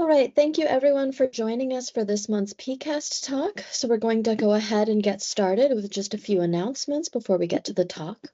All right, thank you everyone for joining us for this month's PCAST talk. So we're going to go ahead and get started with just a few announcements before we get to the talk.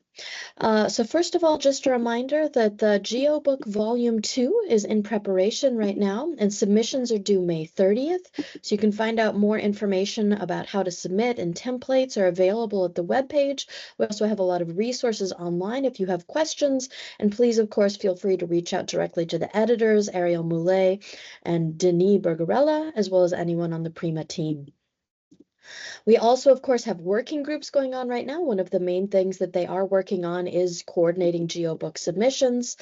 So first of all, just a reminder that the GeoBook Volume 2 is in preparation right now, and submissions are due May 30th. So you can find out more information about how to submit, and templates are available at the webpage. We also have a lot of resources online if you have questions, and please, of course, feel free to reach out directly to the editors, Ariel Moulet and Denis Bergarella, as well as anyone on the PRIMA team. We also, of course, have working groups going on right now. One of the main things that they are working on is coordinating GeoBook submissions.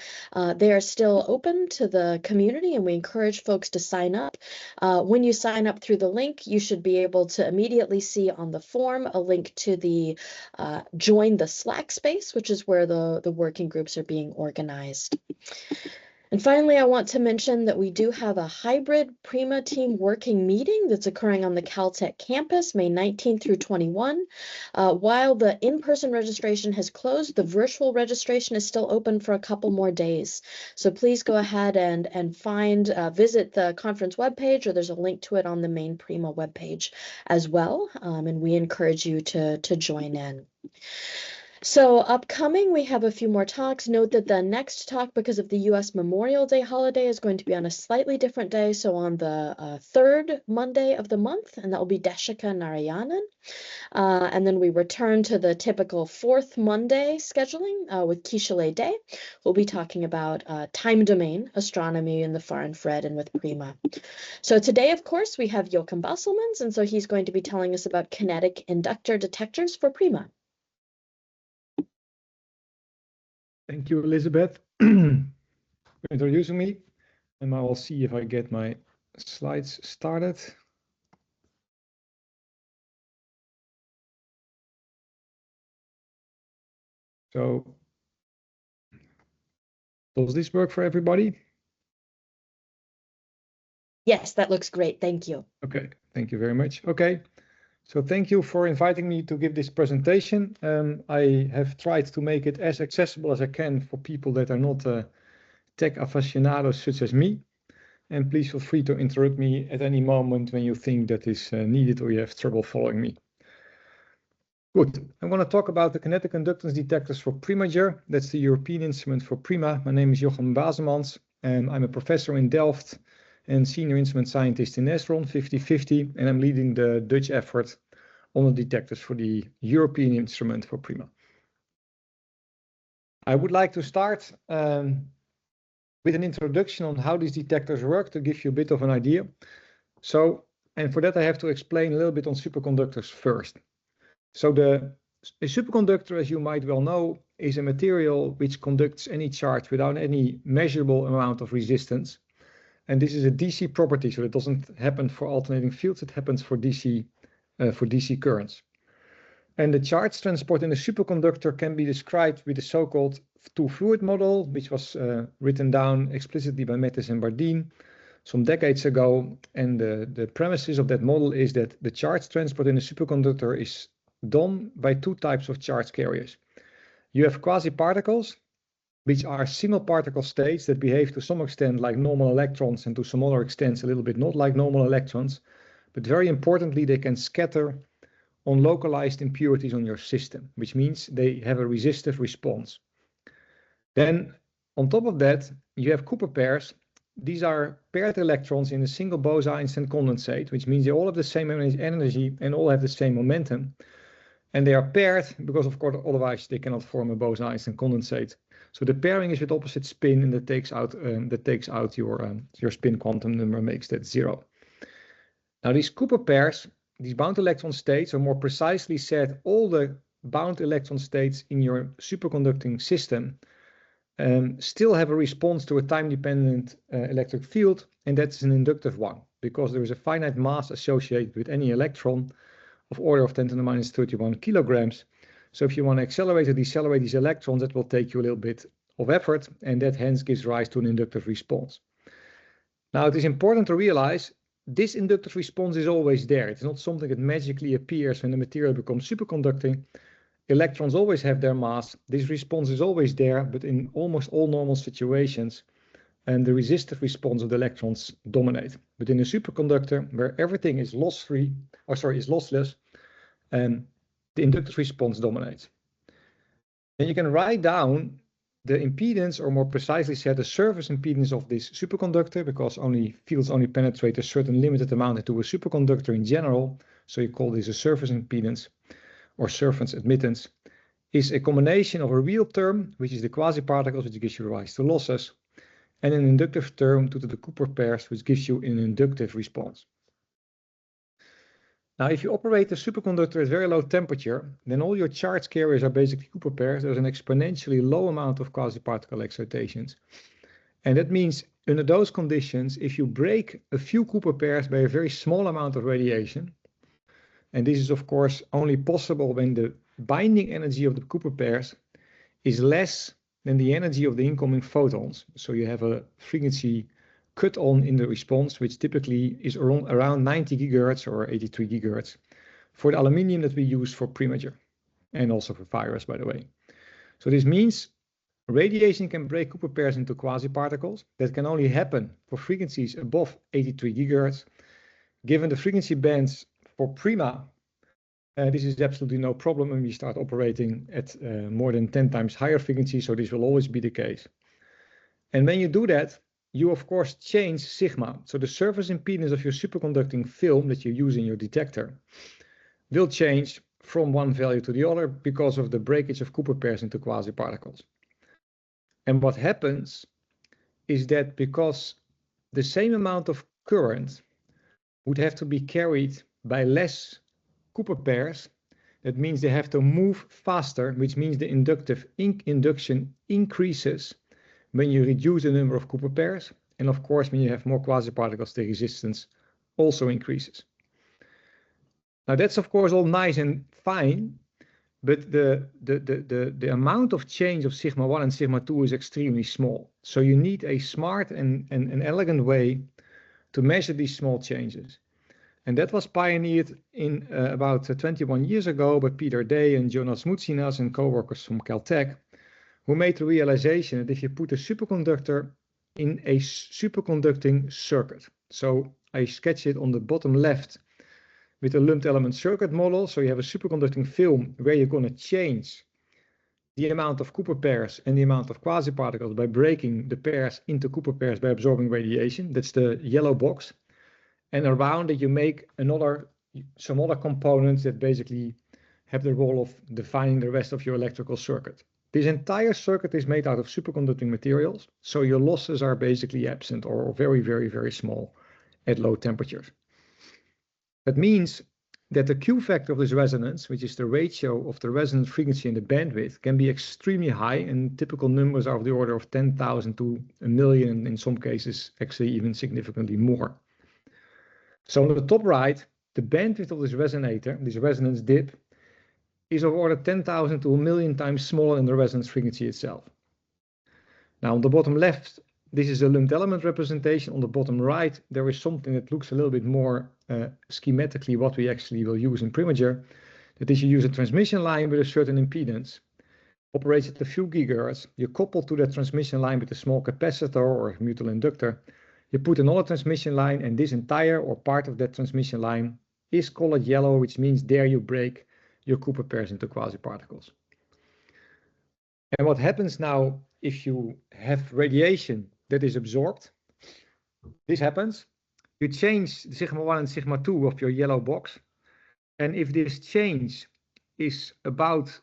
They are still open to the community, and we encourage folks to sign up. When you sign up through the link, you should be able to immediately see on the form a link to the join the Slack space, which is where the working groups are being organized. And finally, I want to mention that we do have a hybrid PRIMA team working meeting that's occurring on the Caltech campus, May 19th through 21. While the in-person registration has closed, the virtual registration is still open for a couple more days. So please go ahead and visit the conference webpage, or there's a link to it on the main PRIMA webpage as well. And we encourage you to join in. So upcoming, we have a few more talks. Note that the next talk, because of the U.S. Memorial Day holiday, is going to be on a slightly different day, so on the third Monday of the month, and that will be Deshika Narayanan. And then we return to the typical fourth Monday scheduling with Kishale Day. We'll be talking about time domain, astronomy in the far infrared, and with PRIMA. So today, of course, we have Jochem Baselmans, and so he's going to be telling us about kinetic inductor detectors for PRIMA. Thank you, Elizabeth, for introducing me. And I will see if I get my slides started. So, does this work for everybody? Yes, that looks great. Thank you. Okay, thank you very much. Okay, so thank you for inviting me to give this presentation. I have tried to make it as accessible as I can for people that are not tech aficionados such as me. And please feel free to interrupt me at any moment when you think that is needed or you have trouble following me. Good. I'm going to talk about the kinetic inductance detectors for PRIMAger. That's the European instrument for PRIMA. My name is Jochem Baselmans, and I'm a professor in Delft and senior instrument scientist in SRON 50/50, and I'm leading the Dutch effort on the detectors for the European instrument for PRIMA. I would like to start with an introduction on how these detectors work to give you a bit of an idea. So, and for that I have to explain a little bit on superconductors first. So a superconductor, as you might well know, is a material which conducts any charge without any measurable amount of resistance. And this is a DC property, so it doesn't happen for alternating fields, it happens for DC currents. And the charge transport in a superconductor can be described with the so-called two-fluid model, which was written down explicitly by Mattis and Bardeen some decades ago. And the premises of that model is that the charge transport in a superconductor is done by two types of charge carriers. You have quasi-particles, which are single particle states that behave to some extent like normal electrons and to some other extents a little bit not like normal electrons. But very importantly, they can scatter on localized impurities on your system, which means they have a resistive response. Then on top of that, you have Cooper pairs. These are paired electrons in a single Bose-Einstein condensate, which means they all have the same energy and all have the same momentum. And they are paired because, of course, otherwise they cannot form a Bose-Einstein condensate. So the pairing is with opposite spin, and that takes out your spin quantum number, makes that 0. Now these Cooper pairs, these bound electron states, or more precisely said, all the bound electron states in your superconducting system still have a response to a time-dependent electric field, and that's an inductive one, because there is a finite mass associated with any electron of order of 10 to the minus 31 kilograms. So if you want to accelerate or decelerate these electrons, that will take you a little bit of effort, and that hence gives rise to an inductive response. Now it is important to realize this inductive response is always there. It's not something that magically appears when the material becomes superconducting. Electrons always have their mass. This response is always there, but in almost all normal situations, and the resistive response of the electrons dominate. But in a superconductor, where everything is lossless, the inductive response dominates. And you can write down the impedance, or more precisely said, the surface impedance of this superconductor, because fields only penetrate a certain limited amount into a superconductor in general. So you call this a surface impedance or surface admittance, is a combination of a real term, which is the quasi-particles, which gives you rise to losses, and an inductive term due to the Cooper pairs, which gives you an inductive response. Now, if you operate a superconductor at very low temperature, then all your charge carriers are basically Cooper pairs. There's an exponentially low amount of quasi-particle excitations. And that means under those conditions, if you break a few Cooper pairs by a very small amount of radiation, and this is of course only possible when the binding energy of the Cooper pairs is less than the energy of the incoming photons. So you have a frequency cut on in the response, which typically is around 90 gigahertz or 83 gigahertz for the aluminium that we use for PRIMAger, and also for virus, by the way. So this means radiation can break Cooper pairs into quasi-particles. That can only happen for frequencies above 83 gigahertz. Given the frequency bands for PRIMA, this is absolutely no problem when we start operating at more than 10 times higher frequencies, so this will always be the case. And when you do that, you of course change sigma. So the surface impedance of your superconducting film that you use in your detector will change from one value to the other because of the breakage of Cooper pairs into quasi-particles. And what happens is that because the same amount of current would have to be carried by less Cooper pairs, that means they have to move faster, which means the induction increases when you reduce the number of Cooper pairs. And of course, when you have more quasi-particles, the resistance also increases. Now that's of course all nice and fine, but the amount of change of sigma 1 and sigma 2 is extremely small. So you need a smart and an elegant way to measure these small changes. And that was pioneered in about 21 years ago by Peter Day and Jonas Moutsinas and co-workers from Caltech, who made the realization that if you put a superconductor in a superconducting circuit, so I sketch it on the bottom left with a lumped element circuit model. So you have a superconducting film where you're going to change the amount of Cooper pairs and the amount of quasi-particles by breaking the pairs into Cooper pairs by absorbing radiation. That's the yellow box. And around it you make some other components that basically have the role of defining the rest of your electrical circuit. This entire circuit is made out of superconducting materials, so your losses are basically absent or very, very, very small at low temperatures. That means that the Q factor of this resonance, which is the ratio of the resonance frequency and the bandwidth, can be extremely high, and typical numbers are of the order of 10,000 to a million, in some cases actually even significantly more. So on the top right, the bandwidth of this resonator, this resonance dip, is of order 10,000 to a million times smaller than the resonance frequency itself. Now on the bottom left, this is a lumped element representation. On the bottom right, there is something that looks a little bit more schematically what we actually will use in PRIMAger. That is, you use a transmission line with a certain impedance, operates at a few gigahertz. You couple to that transmission line with a small capacitor or mutual inductor. You put another transmission line, and this entire or part of that transmission line is colored yellow, which means there you break your Cooper pairs into quasi-particles. And what happens now if you have radiation that is absorbed? This happens. You change sigma 1 and sigma 2 of your yellow box. And if this change is about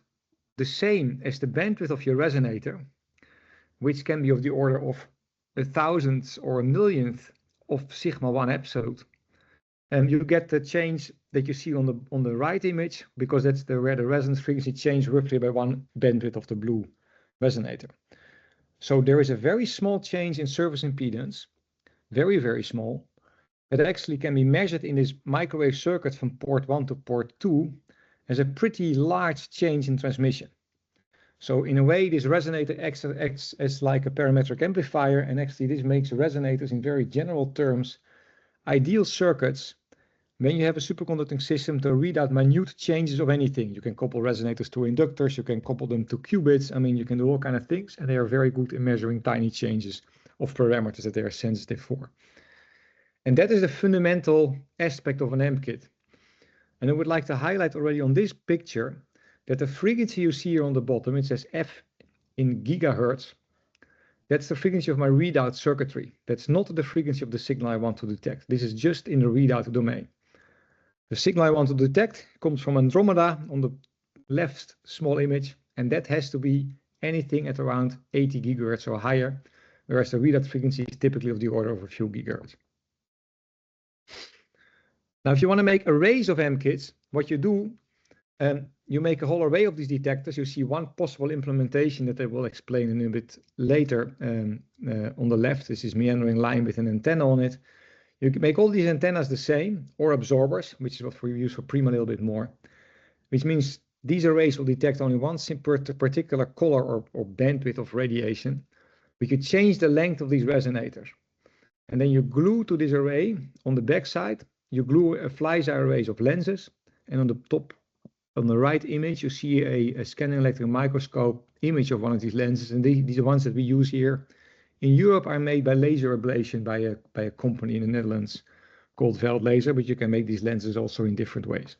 the same as the bandwidth of your resonator, which can be of the order of a thousandth or a millionth of sigma 1 absolute, and you get the change that you see on the right image, because that's where the resonance frequency changed roughly by one bandwidth of the blue resonator. So there is a very small change in surface impedance, very, very small, that actually can be measured in this microwave circuit from port 1 to port 2 as a pretty large change in transmission. So in a way, this resonator acts as like a parametric amplifier, and actually this makes resonators in very general terms ideal circuits when you have a superconducting system to read out minute changes of anything. You can couple resonators to inductors, you can couple them to qubits. I mean, you can do all kinds of things, and they are very good in measuring tiny changes of parameters that they are sensitive for. And that is the fundamental aspect of an AMP kit. And I would like to highlight already on this picture that the frequency you see here on the bottom, it says F in gigahertz. That's the frequency of my readout circuitry. That's not the frequency of the signal I want to detect. This is just in the readout domain. The signal I want to detect comes from Andromeda on the left small image, and that has to be anything at around 80 gigahertz or higher, whereas the readout frequency is typically of the order of a few gigahertz. Now, if you want to make arrays of AMP kits, what you do, you make a whole array of these detectors. You see one possible implementation that I will explain in a bit later on the left. This is meandering line with an antenna on it. You can make all these antennas the same, or absorbers, which is what we use for PRIMA a little bit more, which means these arrays will detect only one particular color or bandwidth of radiation. We could change the length of these resonators. And then you glue to this array on the back side, you glue a fly-eye arrays of lenses, and on the top, on the right image, you see a scanning electron microscope image of one of these lenses, and these are ones that we use here in Europe are made by laser ablation by a company in the Netherlands called Veld Laser, but you can make these lenses also in different ways.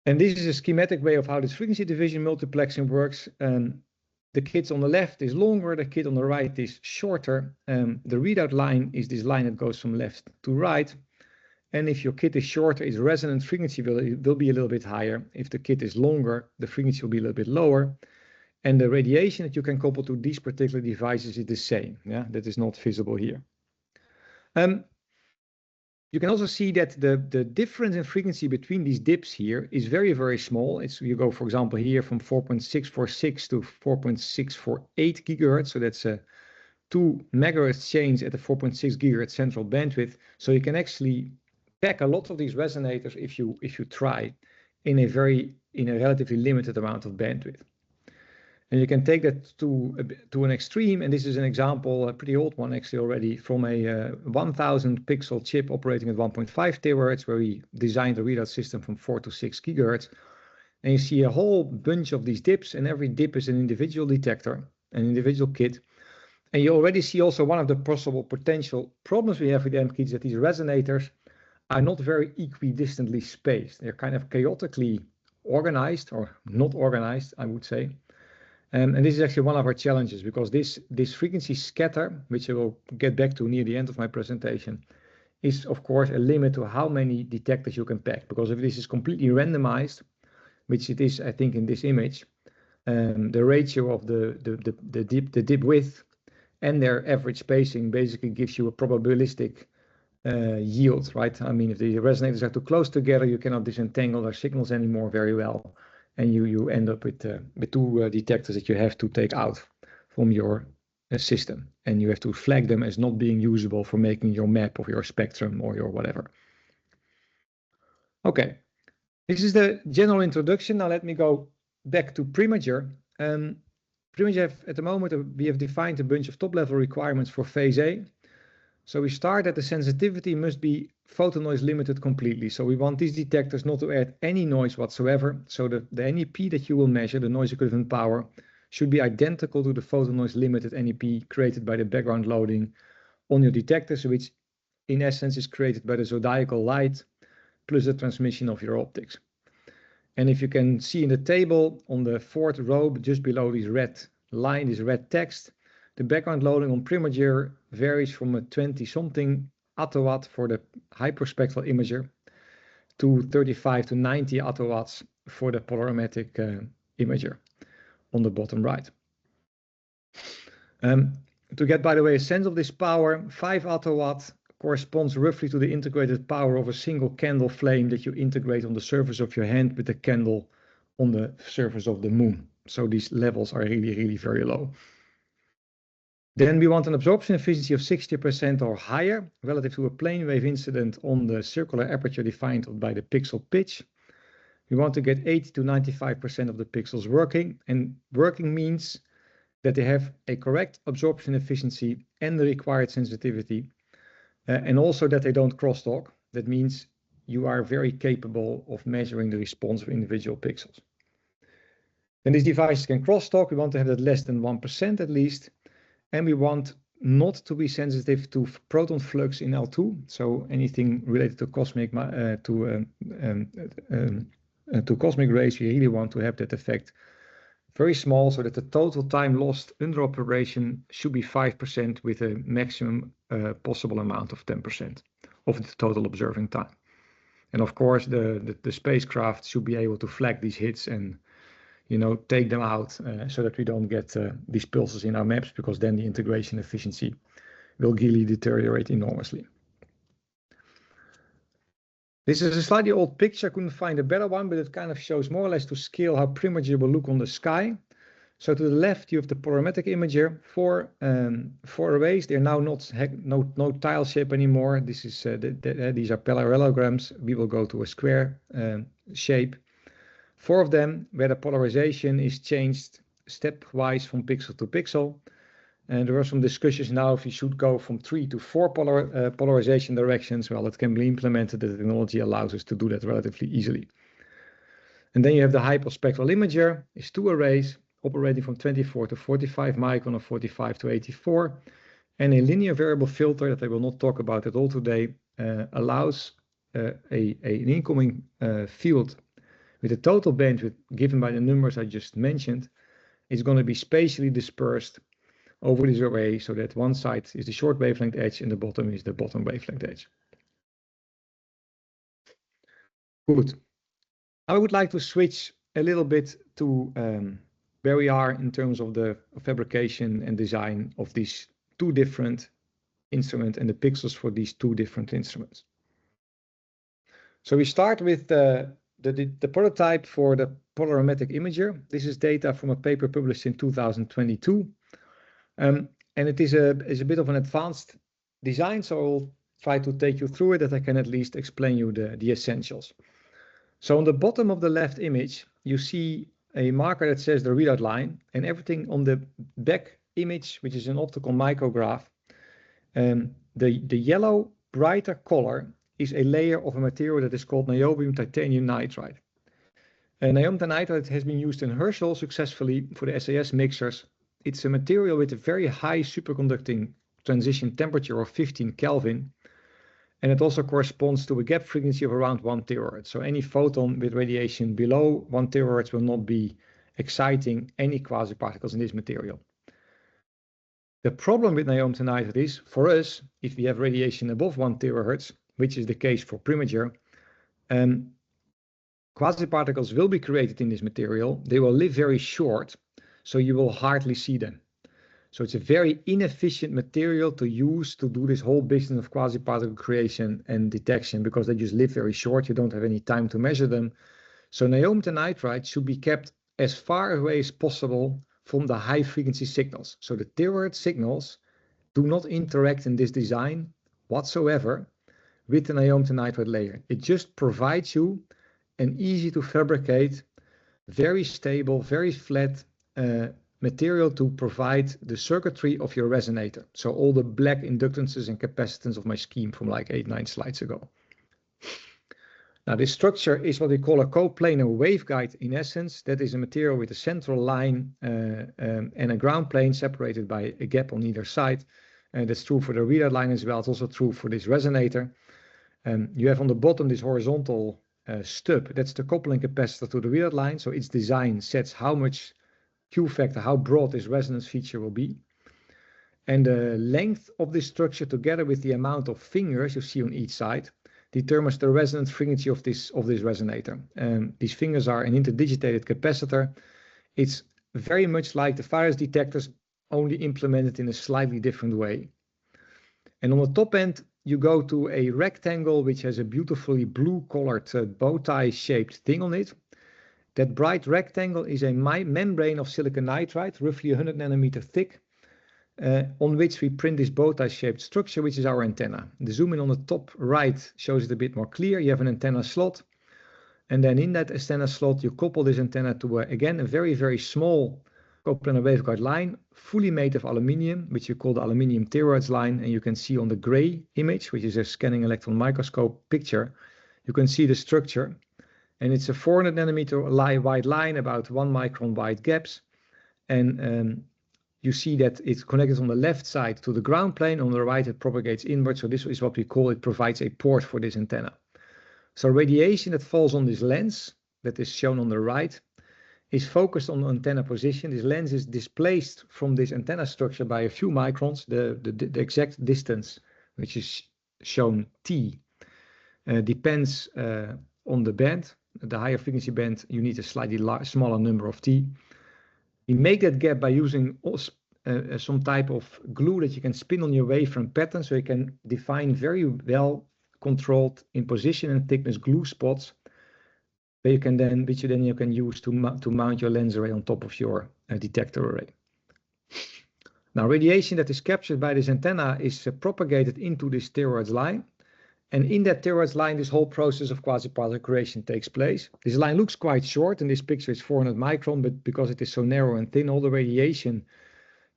And this is a schematic way of how this frequency division multiplexing works. The kit on the left is longer, the kit on the right is shorter. The readout line is this line that goes from left to right. And if your kit is shorter, its resonant frequency will be a little bit higher. If the kit is longer, the frequency will be a little bit lower. And the radiation that you can couple to these particular devices is the same. Yeah, that is not visible here. You can also see that the difference in frequency between these dips here is very, very small. You go, for example, here from 4.646 to 4.648 gigahertz. So that's a 2 megahertz change at the 4.6 gigahertz central bandwidth. So you can actually pack a lot of these resonators if you try in a relatively limited amount of bandwidth. And you can take that to an extreme, and this is an example, a pretty old one actually already, from a 1000 pixel chip operating at 1.5 terahertz, where we designed a readout system from 4 to 6 gigahertz. And you see a whole bunch of these dips, and every dip is an individual detector, an individual kit. And you already see also one of the possible potential problems we have with AMP kits, that these resonators are not very equidistantly spaced. They're kind of chaotically organized, or not organized, I would say. And this is actually one of our challenges, because this frequency scatter, which I will get back to near the end of my presentation, is of course a limit to how many detectors you can pack. Because if this is completely randomized, which it is, I think, in this image, the ratio of the dip width and their average spacing basically gives you a probabilistic yield, right? I mean, if the resonators are too close together, you cannot disentangle their signals anymore very well. And you end up with two detectors that you have to take out from your system. And you have to flag them as not being usable for making your map of your spectrum or your whatever. Okay, this is the general introduction. Now let me go back to PRIMAger. PRIMAger, at the moment, we have defined a bunch of top-level requirements for phase A. So we start that the sensitivity must be photon noise limited completely. So we want these detectors not to add any noise whatsoever. So the NEP that you will measure, the noise equivalent power, should be identical to the photon noise limited NEP created by the background loading on your detectors, which in essence is created by the zodiacal light plus the transmission of your optics. And if you can see in the table on the fourth row, just below this red line, this red text, the background loading on PRIMAger varies from a 20-something attowatt for the hyperspectral imager to 35 to 90 attowatts for the polarimetric imager on the bottom right. To get, by the way, a sense of this power, 5 attowatt corresponds roughly to the integrated power of a single candle flame that you integrate on the surface of your hand with a candle on the surface of the moon. So these levels are really, really very low. Then we want an absorption efficiency of 60% or higher relative to a plane wave incident on the circular aperture defined by the pixel pitch. We want to get 80 to 95% of the pixels working, and working means that they have a correct absorption efficiency and the required sensitivity, and also that they don't crosstalk. That means you are very capable of measuring the response of individual pixels. Then these devices can crosstalk. We want to have that less than 1% at least. And we want not to be sensitive to proton flux in L2. So anything related to cosmic cosmic rays, we really want to have that effect very small, so that the total time lost under operation should be 5% with a maximum possible amount of 10% of the total observing time. And of course, the spacecraft should be able to flag these hits and, you know, take them out so that we don't get these pulses in our maps, because then the integration efficiency will really deteriorate enormously. This is a slightly old picture. I couldn't find a better one, but it kind of shows more or less to scale how PRIMAger will look on the sky. So to the left, you have the Polarimetric Imager. Four arrays. They're now no tile shape anymore. This is these are parallelograms. We will go to a square shape. 4 of them where the polarization is changed stepwise from pixel to pixel. And there are some discussions now if you should go from 3 to 4 polarization directions. Well, it can be implemented. The technology allows us to do that relatively easily. And then you have the hyperspectral imager. It's 2 arrays operating from 24 to 45 micron or 45 to 84. And a linear variable filter that I will not talk about at all today allows an incoming field with a total bandwidth given by the numbers I just mentioned is going to be spatially dispersed over this array, so that one side is the short wavelength edge and the bottom is the bottom wavelength edge. Good. I would like to switch a little bit to where we are in terms of the fabrication and design of these 2 different instruments and the pixels for these 2 different instruments. So we start with the prototype for the Polarimetric Imager. This is data from a paper published in 2022. And it is a bit of an advanced design, so I'll try to take you through it, that I can at least explain you the essentials. So on the bottom of the left image, you see a marker that says the readout line, and everything on the back image, which is an optical micrograph, the yellow brighter color is a layer of a material that is called niobium titanium nitride. Niobium nitride has been used in Herschel successfully for the SAS mixers. It's a material with a very high superconducting transition temperature of 15 Kelvin. And it also corresponds to a gap frequency of around 1 terahertz. So any photon with radiation below 1 terahertz will not be exciting any quasi-particles in this material. The problem with niobium nitride is, for us, if we have radiation above 1 terahertz, which is the case for PRIMAger, quasi-particles will be created in this material. They will live very short, so you will hardly see them. So it's a very inefficient material to use to do this whole business of quasi-particle creation and detection, because they just live very short. You don't have any time to measure them. So niobium nitride should be kept as far away as possible from the high frequency signals. So the terahertz signals do not interact in this design whatsoever with the niobium nitride layer. It just provides you an easy to fabricate, very stable, very flat material to provide the circuitry of your resonator. So all the black inductances and capacitance of my scheme from like 8-9 slides ago. Now this structure is what we call a coplanar waveguide in essence. That is a material with a central line and a ground plane separated by a gap on either side. And that's true for the readout line as well. It's also true for this resonator. You have on the bottom this horizontal stub. That's the coupling capacitor to the readout line. So its design sets how much Q factor, how broad this resonance feature will be. And the length of this structure together with the amount of fingers you see on each side determines the resonance frequency of this resonator. These fingers are an interdigitated capacitor. It's very much like the virus detectors, only implemented in a slightly different way. And on the top end, you go to a rectangle which has a beautifully blue colored bow tie shaped thing on it. That bright rectangle is a membrane of silicon nitride, roughly 100 nanometer thick, on which we print this bow tie shaped structure, which is our antenna. The zoom in on the top right shows it a bit more clear. You have an antenna slot, and then in that antenna slot, you couple this antenna to, again, a very, very small coplanar waveguide line, fully made of aluminium, which you call the aluminium terahertz line. And you can see on the gray image, which is a scanning electron microscope picture, you can see the structure. And it's a 400 nanometer wide line, about 1 micron wide gaps. And you see that it's connected on the left side to the ground plane. On the right, it propagates inward. So this is what we call, it provides a port for this antenna. So radiation that falls on this lens that is shown on the right is focused on the antenna position. This lens is displaced from this antenna structure by a few microns. The exact distance, which is shown T, depends on the band. The higher frequency band, you need a slightly smaller number of T. We make that gap by using some type of glue that you can spin on your wavefront pattern, so you can define very well controlled in position and thickness glue spots, where you can then, which you can use to mount your lens array on top of your detector array. Now, radiation that is captured by this antenna is propagated into this toroid line. And in that toroid line, this whole process of quasi-particle creation takes place. This line looks quite short. In this picture, it's 400 micron, but because it is so narrow and thin, all the radiation,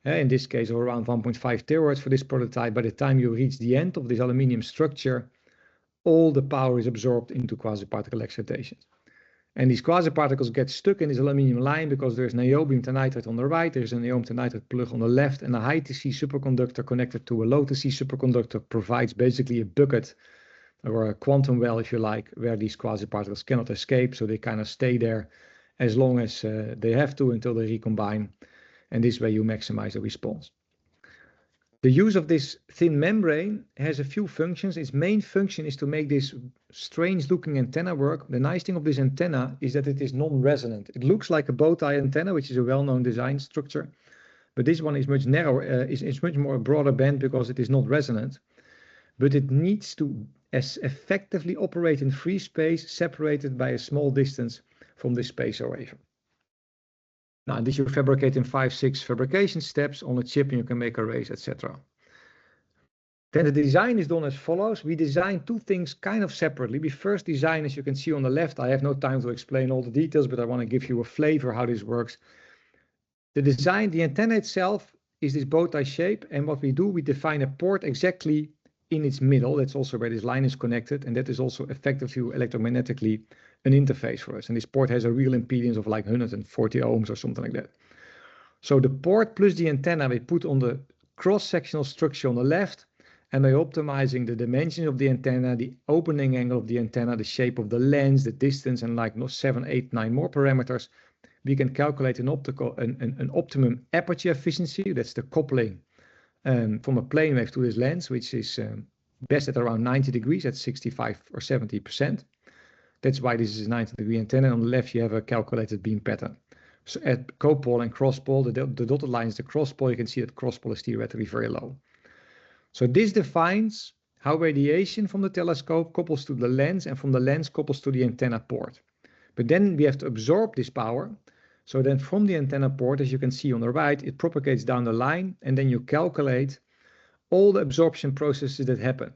in this case, of around 1.5 terahertz for this prototype, by the time you reach the end of this aluminium structure, all the power is absorbed into quasi-particle excitation. And these quasi-particles get stuck in this aluminium line because there's niobium tenitride on the right, there's a niobium tenitride plug on the left, and a high TC superconductor connected to a low TC superconductor provides basically a bucket, or a quantum well, if you like, where these quasi-particles cannot escape, so they kind of stay there as long as they have to until they recombine, and this way you maximize the response. The use of this thin membrane has a few functions. Its main function is to make this strange-looking antenna work. The nice thing of this antenna is that it is non-resonant. It looks like a bow tie antenna, which is a well-known design structure, but this one is much narrower, is much more a broader band because it is not resonant, but it needs to effectively operate in free space, separated by a small distance from this space array. Now, this you fabricate in 5-6 fabrication steps on a chip, and you can make arrays, etc. Then the design is done as follows. We design two things kind of separately. We first design, as you can see on the left, I have no time to explain all the details, but I want to give you a flavor how this works. The design, the antenna itself is this bow tie shape, and what we do, we define a port exactly in its middle. That's also where this line is connected, and that is also effectively electromagnetically an interface for us. And this port has a real impedance of like 140 ohms or something like that. So the port plus the antenna we put on the cross-sectional structure on the left, and by optimizing the dimensions of the antenna, the opening angle of the antenna, the shape of the lens, the distance, and like 7, 8, 9 more parameters, we can calculate an optimum aperture efficiency. That's the coupling from a plane wave to this lens, which is best at around 90 degrees, at 65 or 70%. That's why this is a 90-degree antenna. On the left, you have a calculated beam pattern. So at copole and crosspole, the dotted line is the crosspole. You can see that crosspole is theoretically very low. So this defines how radiation from the telescope couples to the lens, and from the lens couples to the antenna port. But then we have to absorb this power. So then from the antenna port, as you can see on the right, it propagates down the line, and then you calculate all the absorption processes that happen.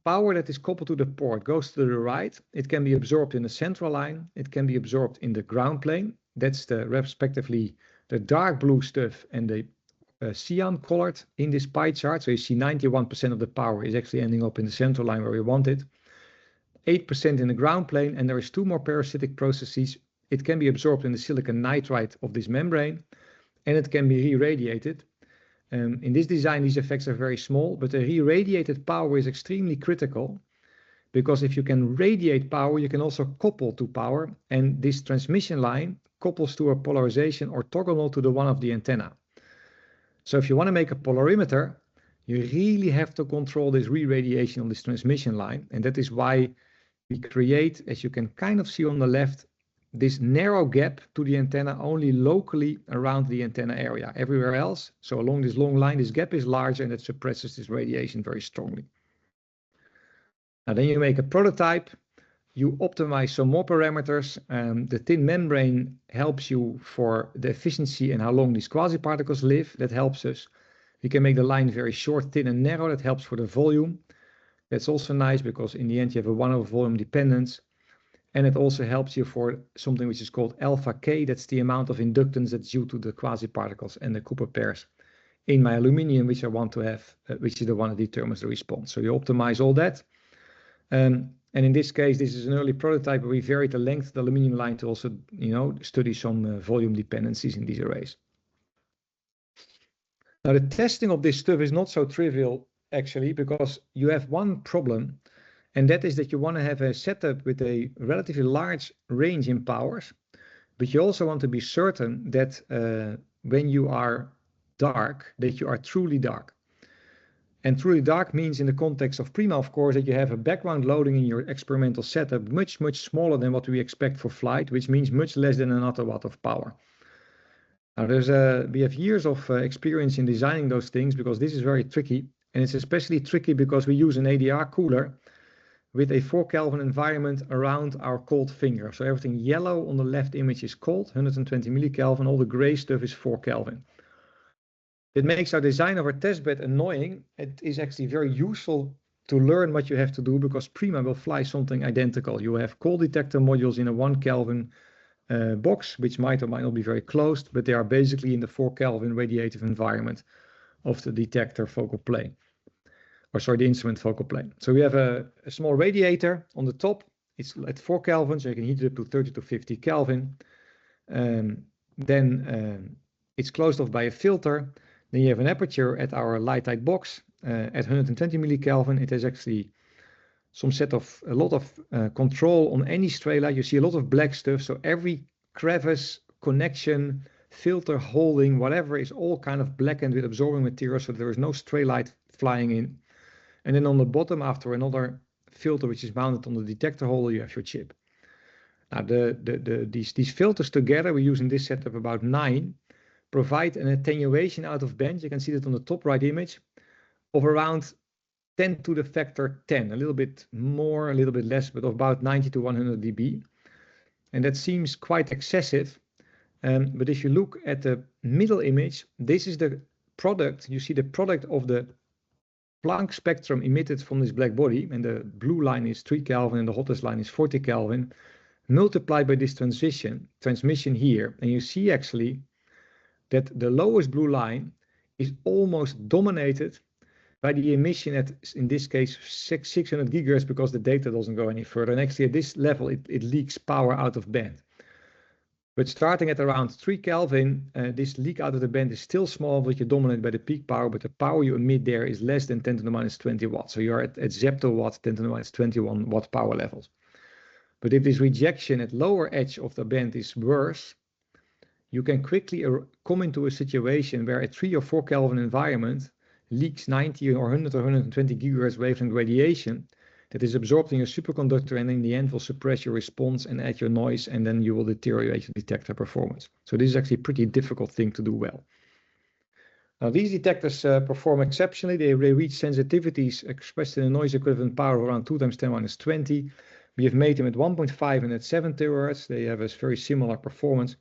Power that is coupled to the port goes to the right. It can be absorbed in the central line. It can be absorbed in the ground plane. That's the respectively the dark blue stuff and the cyan colored in this pie chart. So you see 91% of the power is actually ending up in the central line where we want it. 8% in the ground plane, and there is two more parasitic processes. It can be absorbed in the silicon nitride of this membrane, and it can be re-radiated. In this design, these effects are very small, but the re-radiated power is extremely critical, because if you can radiate power, you can also couple to power, and this transmission line couples to a polarization orthogonal to the one of the antenna. So if you want to make a polarimeter, you really have to control this re-radiation on this transmission line, and that is why we create, as you can kind of see on the left, this narrow gap to the antenna only locally around the antenna area. Everywhere else, so along this long line, this gap is larger, and it suppresses this radiation very strongly. Now then you make a prototype, you optimize some more parameters. The thin membrane helps you for the efficiency and how long these quasi-particles live. That helps us. We can make the line very short, thin, and narrow. That helps for the volume. That's also nice because in the end you have a 1/over volume dependence. And it also helps you for something which is called alpha K. That's the amount of inductance that's due to the quasi-particles and the Cooper pairs in my aluminium, which I want to have, which is the one that determines the response. So you optimize all that. And in this case, this is an early prototype where we varied the length of the aluminium line to also, study some volume dependencies in these arrays. Now, the testing of this stuff is not so trivial, actually, because you have one problem, and that is that you want to have a setup with a relatively large range in powers, but you also want to be certain that when you are dark, that you are truly dark. And truly dark means, in the context of PRIMA, of course, that you have a background loading in your experimental setup much, much smaller than what we expect for flight, which means much less than an watt of power. Now, we have years of experience in designing those things, because this is very tricky. And it's especially tricky because we use an ADR cooler with a 4 Kelvin environment around our cold finger. So everything yellow on the left image is cold, 120 millikelvin. All the gray stuff is 4 Kelvin. It makes our design of our testbed annoying. It is actually very useful to learn what you have to do, because PRIMA will fly something identical. You have cold detector modules in a 1 Kelvin box, which might or might not be very closed, but they are basically in the 4 Kelvin radiative environment of the detector focal plane. Or sorry, the instrument focal plane. So we have a small radiator on the top. It's at 4 Kelvin, so you can heat it up to 30 to 50 Kelvin. Then it's closed off by a filter. Then you have an aperture at our light tight box at 120 millikelvin. It has actually a lot of control on any stray light. You see a lot of black stuff. So every crevice, connection, filter, holding, whatever is all kind of blackened with absorbing material, so there is no stray light flying in. And then on the bottom, after another filter which is mounted on the detector holder, you have your chip. Now these filters together, we use in this setup about 9, provide an attenuation out of band. You can see that on the top right image of around 10 to the factor 10, a little bit more, a little bit less, but of about 90 to 100 dB. And that seems quite excessive. But if you look at the middle image, this is the product. You see the product of the Planck spectrum emitted from this black body, and the blue line is 3 Kelvin and the hottest line is 40 Kelvin, multiplied by this transmission here. And you see actually that the lowest blue line is almost dominated by the emission at, in this case, 600 gigahertz, because the data doesn't go any further. And actually at this level, it leaks power out of band. But starting at around 3 Kelvin, this leak out of the band is still small, but you're dominated by the peak power, but the power you emit there is less than 10 to the minus 20 watts. So you're at zeptowatt, 10 to the minus 21 watt power levels. But if this rejection at lower edge of the band is worse, you can quickly come into a situation where a 3 or 4 Kelvin environment leaks 90 or 100 or 120 gigahertz wavelength radiation that is absorbed in your superconductor, and in the end will suppress your response and add your noise, and then you will deteriorate your detector performance. So this is actually a pretty difficult thing to do well. Now these detectors perform exceptionally. They reach sensitivities expressed in a noise equivalent power of around 2 times 10 minus 20. We have made them at 1.5 and at 7 terahertz. They have a very similar performance,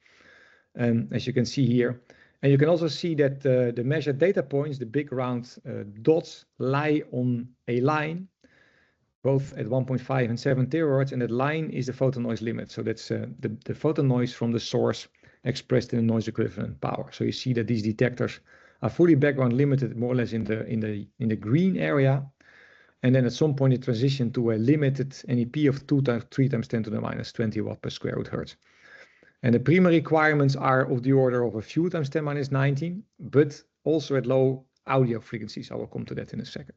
as you can see here. And you can also see that the measured data points, the big round dots, lie on a line, both at 1.5 and 7 terahertz, and that line is the photon noise limit. So that's the photon noise from the source expressed in a noise equivalent power. So you see that these detectors are fully background limited, more or less in the green area, and then at some point it transition to a limited NEP of 3 times 10 to the minus 20 watt per square root hertz. And the PRIMA requirements are of the order of a few times 10 minus 19, but also at low audio frequencies. I will come to that in a second.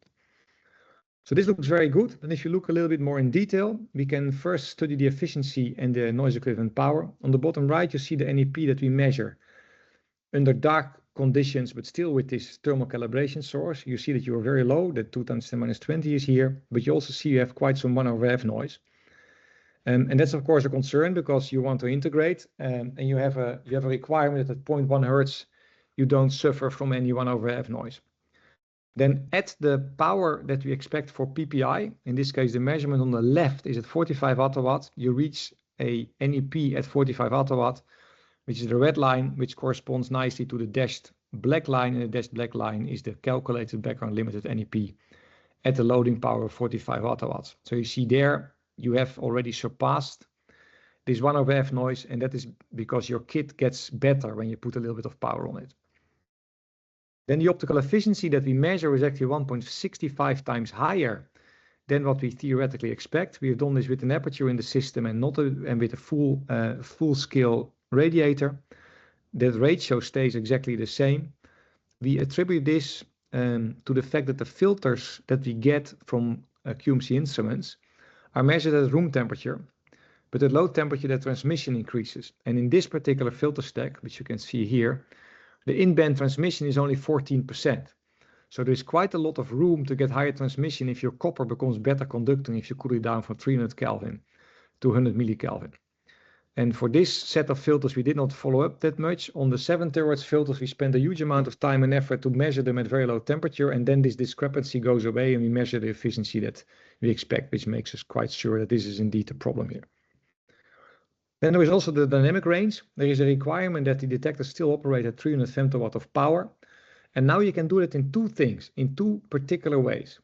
So this looks very good. And if you look a little bit more in detail, we can first study the efficiency and the noise equivalent power. On the bottom right, you see the NEP that we measure under dark conditions, but still with this thermal calibration source. You see that you are very low, that 2 times 10 minus 20 is here, but you also see you have quite some 1 over F noise. And that's of course a concern, because you want to integrate, and you have a requirement that at 0.1 hertz, you don't suffer from any 1 over F noise. Then at the power that we expect for PPI, in this case, the measurement on the left is at 45 watt, you reach a NEP at 45 watt, which is the red line, which corresponds nicely to the dashed black line, and the dashed black line is the calculated background limited NEP at the loading power of 45 watt. So you see there, you have already surpassed this 1 over F noise, and that is because your kit gets better when you put a little bit of power on it. Then the optical efficiency that we measure is actually 1.65 times higher than what we theoretically expect. We have done this with an aperture in the system and with a full scale radiator. That ratio stays exactly the same. we attribute this to the fact that the filters that we get from QMC instruments are measured at room temperature, but at low temperature the transmission increases. And in this particular filter stack, which you can see here, the in-band transmission is only 14%. So there's quite a lot of room to get higher transmission if your copper becomes better conducting if you cool it down from 300 Kelvin to 100 millikelvin. And for this set of filters, we did not follow up that much. On the 7 terahertz filters, we spent a huge amount of time and effort to measure them at very low temperature. And then this discrepancy goes away and we measure the efficiency that we expect, which makes us quite sure that this is indeed a problem here. Then there is also the dynamic range. There is a requirement that the detectors still operate at 300 femtowatt of power. And now you can do it in two particular ways.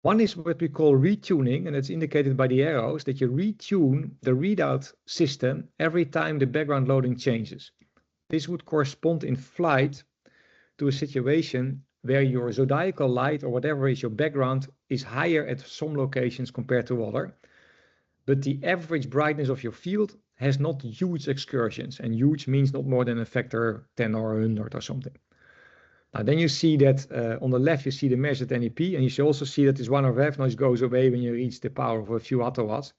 One is what we call retuning, and it's indicated by the arrows, that you retune the readout system every time the background loading changes. This would correspond in flight to a situation where your zodiacal light or whatever is your background is higher at some locations compared to other, but the average brightness of your field has not huge excursions, and huge means not more than a factor 10 or 100 or something. Now then you see that on the left you see the measured NEP, and you should also see that this 1/2 noise goes away when you reach the power of a few attowatts.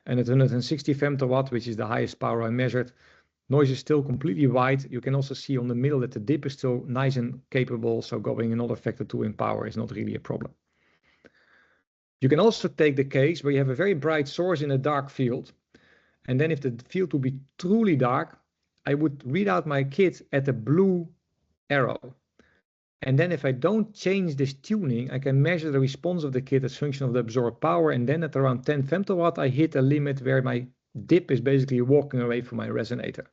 And at 160 femtowatt, which is the highest power I measured, noise is still completely white. You can also see on the middle that the dip is still nice and capable, so going another factor 2 in power is not really a problem. You can also take the case where you have a very bright source in a dark field, and then if the field would be truly dark, I would read out my kit at the blue arrow. And then if I don't change this tuning, I can measure the response of the kit as function of the absorbed power. And then at around 10 femtowatt, I hit a limit where my dip is basically walking away from my resonator.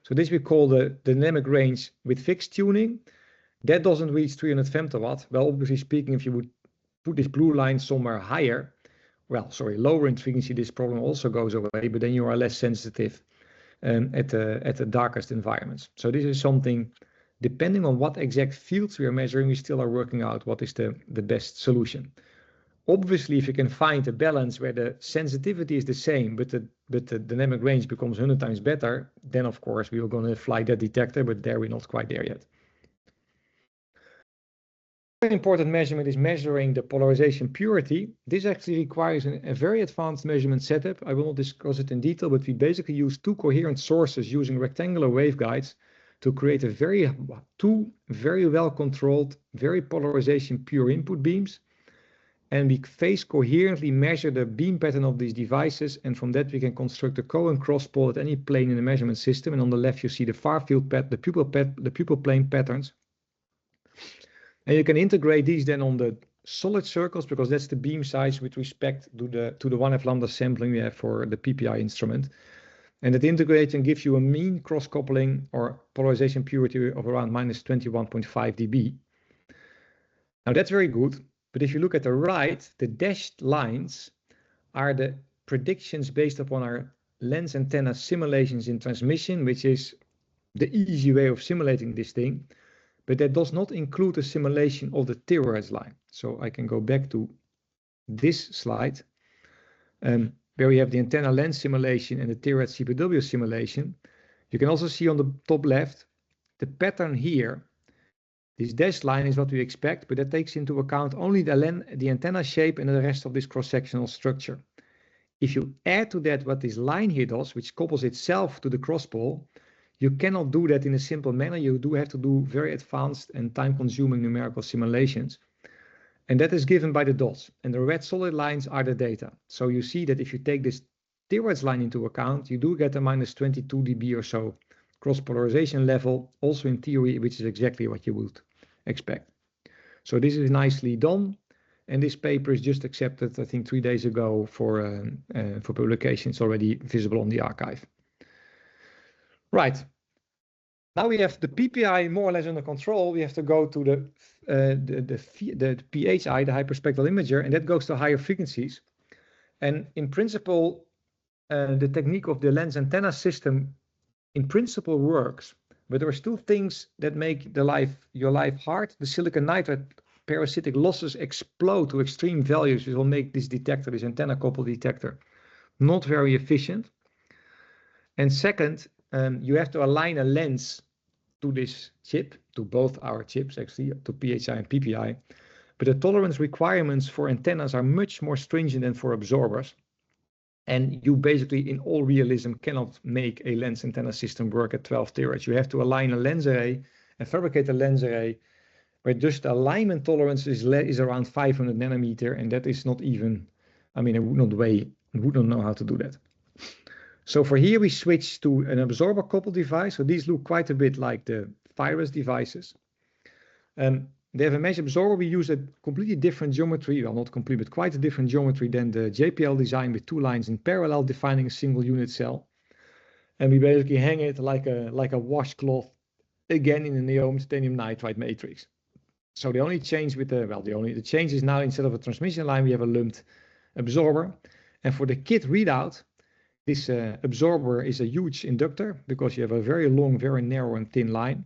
So this we call the dynamic range with fixed tuning. That doesn't reach 300 femtowatt. Well, obviously speaking, if you would put this blue line somewhere higher, lower in frequency, this problem also goes away, but then you are less sensitive at the darkest environments. So this is something, depending on what exact fields we are measuring, we still are working out what is the best solution. Obviously, if you can find a balance where the sensitivity is the same, but the dynamic range becomes 100 times better, then of course we are going to fly that detector, but there we're not quite there yet. An important measurement is measuring the polarization purity. This actually requires a very advanced measurement setup. I will not discuss it in detail, but we basically use two coherent sources using rectangular waveguides to create two very well controlled, very polarization pure input beams. And we phase coherently measure the beam pattern of these devices, and from that we can construct a Cohen cross pole at any plane in the measurement system. And on the left you see the far field the pupil plane patterns. And you can integrate these then on the solid circles, because that's the beam size with respect to the 1/2 lambda sampling we have for the PPI instrument. And that integration gives you a mean cross coupling or polarization purity of around minus 21.5 dB. Now that's very good. But if you look at the right, the dashed lines are the predictions based upon our lens antenna simulations in transmission, which is the easy way of simulating this thing. But that does not include a simulation of the terahertz line. So I can go back to this slide, where we have the antenna lens simulation and the terahertz CPW simulation. You can also see on the top left, the pattern here. This dashed line is what we expect, but that takes into account only the antenna shape and the rest of this cross-sectional structure. If you add to that what this line here does, which couples itself to the cross pole, you cannot do that in a simple manner. You do have to do very advanced and time-consuming numerical simulations. And that is given by the dots. And the red solid lines are the data. So you see that if you take this terahertz line into account, you do get a minus 22 dB or so cross-polarization level, also in theory, which is exactly what you would expect. So this is nicely done. And this paper is just accepted, I think, 3 days ago for publication. It's already visible on the archive. Right. Now we have the PPI more or less under control. We have to go to the PHI, the hyperspectral imager, and that goes to higher frequencies. And in principle, the technique of the lens antenna system in principle works, but there are still things that make your life hard. The silicon nitride parasitic losses explode to extreme values, which will make this detector, this antenna coupled detector, not very efficient. And second, you have to align a lens to this chip, to both our chips actually, to PHI and PPI. But the tolerance requirements for antennas are much more stringent than for absorbers. And you basically, in all realism, cannot make a lens antenna system work at 12 terahertz. You have to align a lens array and fabricate a lens array where just the alignment tolerance is around 500 nanometer, and that is not even, I mean, I would not know how to do that. So for here, we switch to an absorber coupled device. So these look quite a bit like the virus devices. They have a mesh absorber. We use a completely different geometry, well, not complete, but quite a different geometry than the JPL design with 2 lines in parallel defining a single unit cell. And we basically hang it like a washcloth, again in a neon titanium nitride matrix. So the only change with the change is now instead of a transmission line, we have a lumped absorber. And for the kit readout, this absorber is a huge inductor because you have a very long, very narrow and thin line.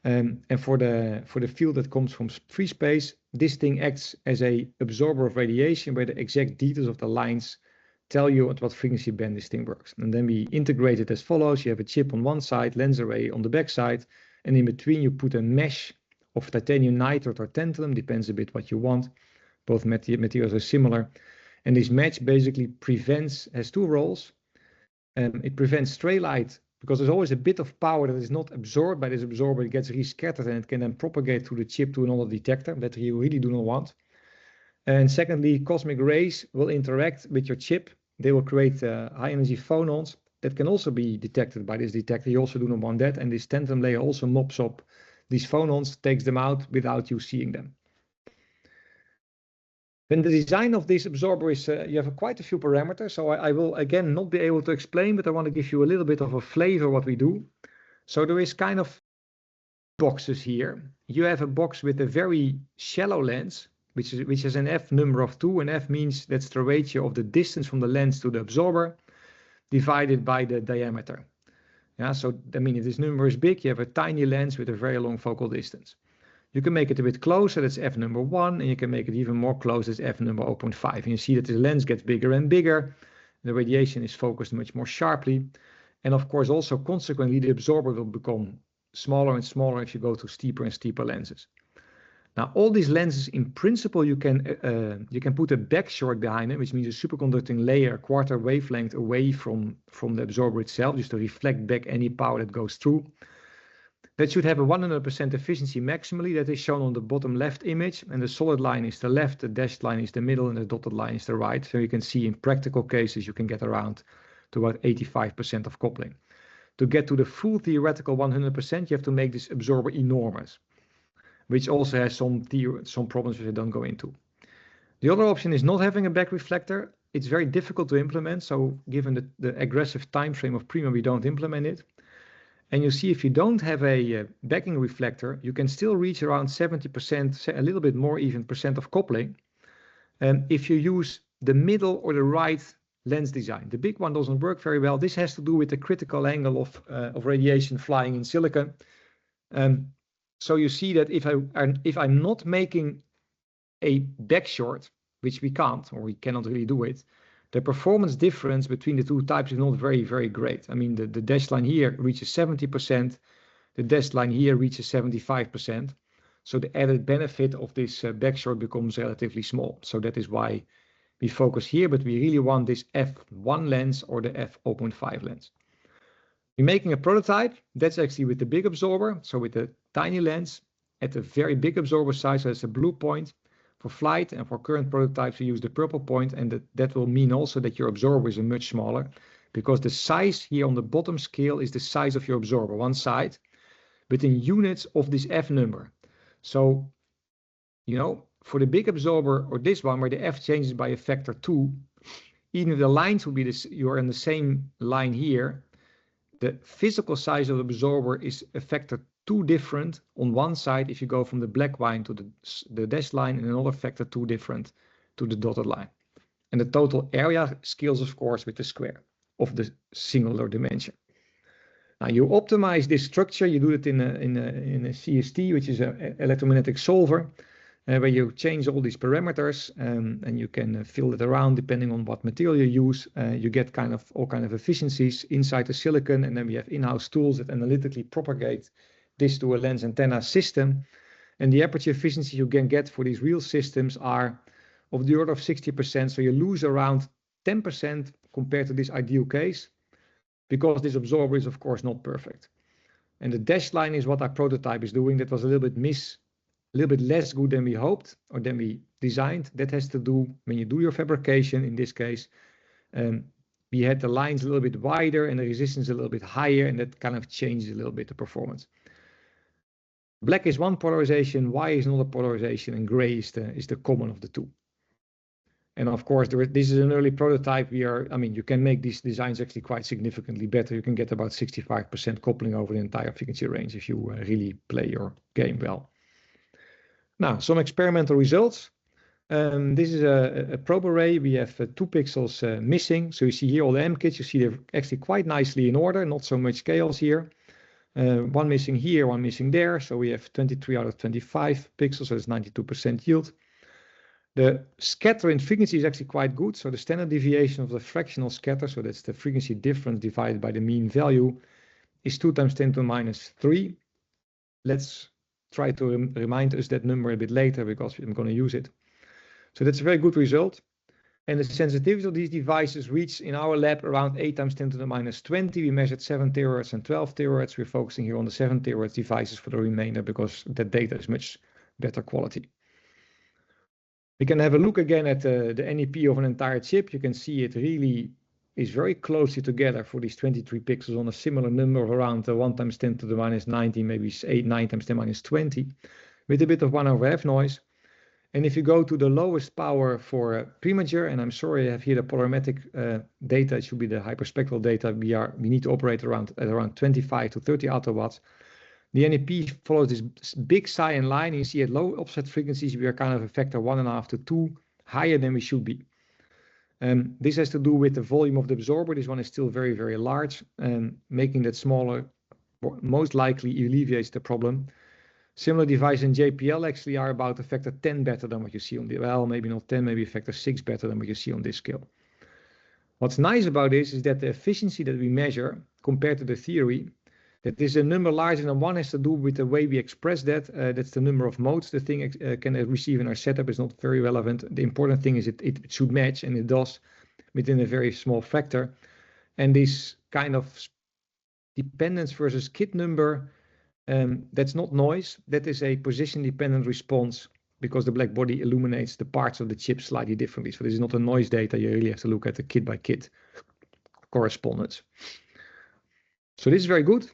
And for the field that comes from free space, this thing acts as a absorber of radiation where the exact details of the lines tell you at what frequency band this thing works. And then we integrate it as follows. You have a chip on one side, lens array on the back side, and in between you put a mesh of titanium nitride or tantalum, depends a bit what you want. Both materials are similar. And this mesh basically has 2 roles. It prevents stray light because there's always a bit of power that is not absorbed by this absorber. It gets rescattered and it can then propagate through the chip to another detector that you really do not want. And secondly, cosmic rays will interact with your chip. They will create high energy phonons that can also be detected by this detector. You also do not want that. And this tantalum layer also mops up these phonons, takes them out without you seeing them. Then the design of this absorber is, you have quite a few parameters. So I will again not be able to explain, but I want to give you a little bit of a flavor what we do. So there is kind of boxes here. You have a box with a very shallow lens, which has an F number of 2, and F means that's the ratio of the distance from the lens to the absorber divided by the diameter. Yeah, so I mean, if this number is big, you have a tiny lens with a very long focal distance. You can make it a bit closer, that's F number 1, and you can make it even more close, that's F number 0.5. And you see that the lens gets bigger and bigger, the radiation is focused much more sharply, and of course also consequently the absorber will become smaller and smaller if you go to steeper and steeper lenses. Now all these lenses, in principle, you can put a backshort behind it, which means a superconducting layer, quarter wavelength away from the absorber itself, just to reflect back any power that goes through. That should have a 100% efficiency maximally. That is shown on the bottom left image, and the solid line is the left, the dashed line is the middle, and the dotted line is the right. So you can see in practical cases you can get around to about 85% of coupling. To get to the full theoretical 100%, you have to make this absorber enormous, which also has some problems which I don't go into. The other option is not having a back reflector. It's very difficult to implement, so given the aggressive time frame of PRIMA, we don't implement it. And you see if you don't have a backing reflector, you can still reach around 70%, a little bit more even percent of coupling. If you use the middle or the right lens design. The big one doesn't work very well. This has to do with the critical angle of radiation flying in silicon. So you see that if I'm not making a backshort, which we can't, or we cannot really do it, the performance difference between the 2 types is not very, very great. I mean, the dashed line here reaches 70%, the dashed line here reaches 75%. So the added benefit of this backshort becomes relatively small. So that is why we focus here, but we really want this f1 lens or the f0.5 lens. We're making a prototype. That's actually with the big absorber. So with the tiny lens at a very big absorber size, so that's a blue point. For flight and for current prototypes, we use the purple point, and that will mean also that your absorber is much smaller, because the size here on the bottom scale is the size of your absorber, one side, but in units of this F number. So, you know, for the big absorber or this one where the F changes by a factor 2, even if the lines will be this, you are in the same line here, the physical size of the absorber is a factor 2 different on one side if you go from the black line to the dashed line, and another factor 2 different to the dotted line. And the total area scales, of course, with the square of the singular dimension. Now you optimize this structure. You do it in a CST, which is an electromagnetic solver, where you change all these parameters, and you can fill it around depending on what material you use. You get kind of all kind of efficiencies inside the silicon, and then we have in-house tools that analytically propagate this to a lens antenna system. And the aperture efficiency you can get for these real systems are of the order of 60%. So you lose around 10% compared to this ideal case, because this absorber is of course not perfect. And the dashed line is what our prototype is doing. That was a little bit less good than we hoped or than we designed. That has to do when you do your fabrication. In this case, we had the lines a little bit wider and the resistance a little bit higher, and that kind of changed a little bit the performance. Black is one polarization, Y is another polarization, and gray is the common of the two. And of course, this is an early prototype. You can make these designs actually quite significantly better. You can get about 65% coupling over the entire frequency range if you really play your game well. Now, some experimental results. This is a probe array. We have 2 pixels missing. So you see here all the M kits. You see they're actually quite nicely in order, not so much chaos here. One missing here, one missing there. So we have 23 out of 25 pixels, so it's 92% yield. The scatter in frequency is actually quite good. So the standard deviation of the fractional scatter, so that's the frequency difference divided by the mean value, is 2 × 10⁻³ Let's try to remind us that number a bit later, because I'm going to use it. So that's a very good result. And the sensitivity of these devices reached in our lab around 8 × 10⁻20. We measured 7 terahertz and 12 terahertz. We're focusing here on the 7 terahertz devices for the remainder because that data is much better quality. We can have a look again at the NEP of an entire chip. You can see it really is very closely together for these 23 pixels on a similar number of around 1 × 10⁻90, maybe 9 × 10⁻20, with a bit of 1/f noise. And if you go to the lowest power for PRIMAger, and I'm sorry I have here the polarimetric data, it should be the hyperspectral data, we need to operate at around 25 to 30 atowatts. The NEP follows this big cyan line. You see at low offset frequencies, we are kind of a factor 1.5 to 2 higher than we should be. This has to do with the volume of the absorber. This one is still very, very large, and making that smaller most likely alleviates the problem. Similar devices in JPL actually are about a factor 10 better than what you see on the, well, maybe not 10, maybe a factor 6 better than what you see on this scale. What's nice about this is that the efficiency that we measure compared to the theory, that is a number larger than 1 has to do with the way we express that. That's the number of modes the thing can receive in our setup. Is not very relevant. The important thing is it should match, and it does within a very small factor. And this kind of dependence versus kit number, that's not noise. That is a position-dependent response because the black body illuminates the parts of the chip slightly differently. So this is not a noise data. You really have to look at the kit-by-kit correspondence. So this is very good.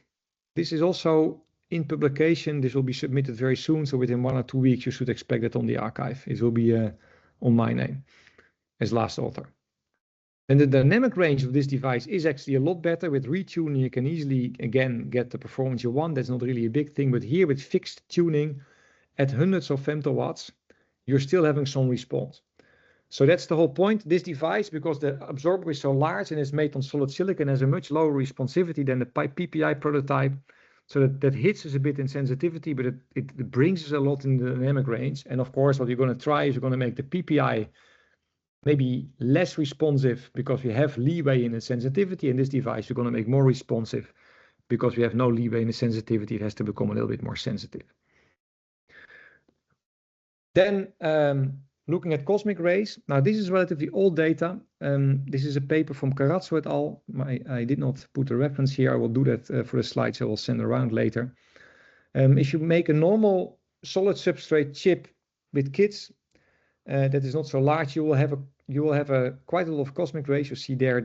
This is also in publication. This will be submitted very soon. So within 1 or 2 weeks, you should expect it on the archive. It will be on my name as last author. And the dynamic range of this device is actually a lot better. With retuning, you can easily, again, get the performance you want. That's not really a big thing. But here with fixed tuning at hundreds of femtowatts, you're still having some response. So that's the whole point. This device, because the absorber is so large and is made on solid silicon, has a much lower responsivity than the PPI prototype. So that hits us a bit in sensitivity, but it brings us a lot in the dynamic range. And of course, what you're going to try is you're going to make the PPI maybe less responsive because we have leeway in the sensitivity. In this device, you're going to make more responsive because we have no leeway in the sensitivity. It has to become a little bit more sensitive. Then, looking at cosmic rays. Now, this is relatively old data. This is a paper from Carazzo et al. I did not put a reference here. I will do that for the slides I will send around later. If you make a normal solid substrate chip with kits that is not so large, you will have quite a lot of cosmic rays. You see there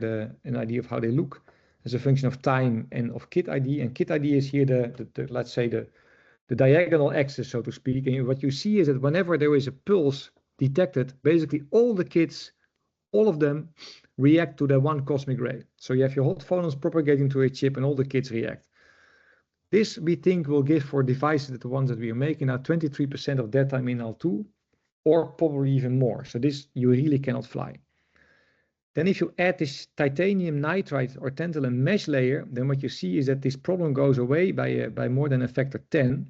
an idea of how they look as a function of time and of kit ID. And kit ID is here let's say the diagonal axis, so to speak. And what you see is that whenever there is a pulse detected, basically all the kits, all of them react to that one cosmic ray. So you have your hot phonons propagating to a chip and all the kits react. This we think will give for devices that the ones that we are making now 23% of that time in L2, or probably even more. So this you really cannot fly. Then if you add this titanium nitride or tantalum mesh layer, then what you see is that this problem goes away by more than a factor 10.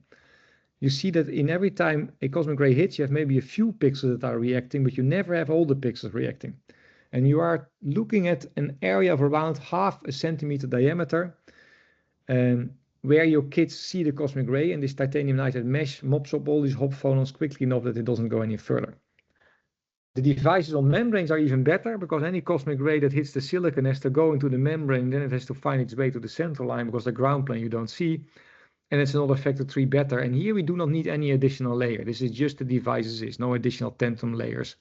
You see that in every time a cosmic ray hits, you have maybe a few pixels that are reacting, but you never have all the pixels reacting. And you are looking at an area of around 0.5 centimeter diameter. where your kids see the cosmic ray, and this titanium nitride mesh mops up all these Hopf phonons quickly enough that it doesn't go any further. The devices on membranes are even better, because any cosmic ray that hits the silicon has to go into the membrane, and then it has to find its way to the central line, because the ground plane you don't see, and it's another factor 3 better. And here we do not need any additional layer. This is just the devices is, no additional tantalum layers,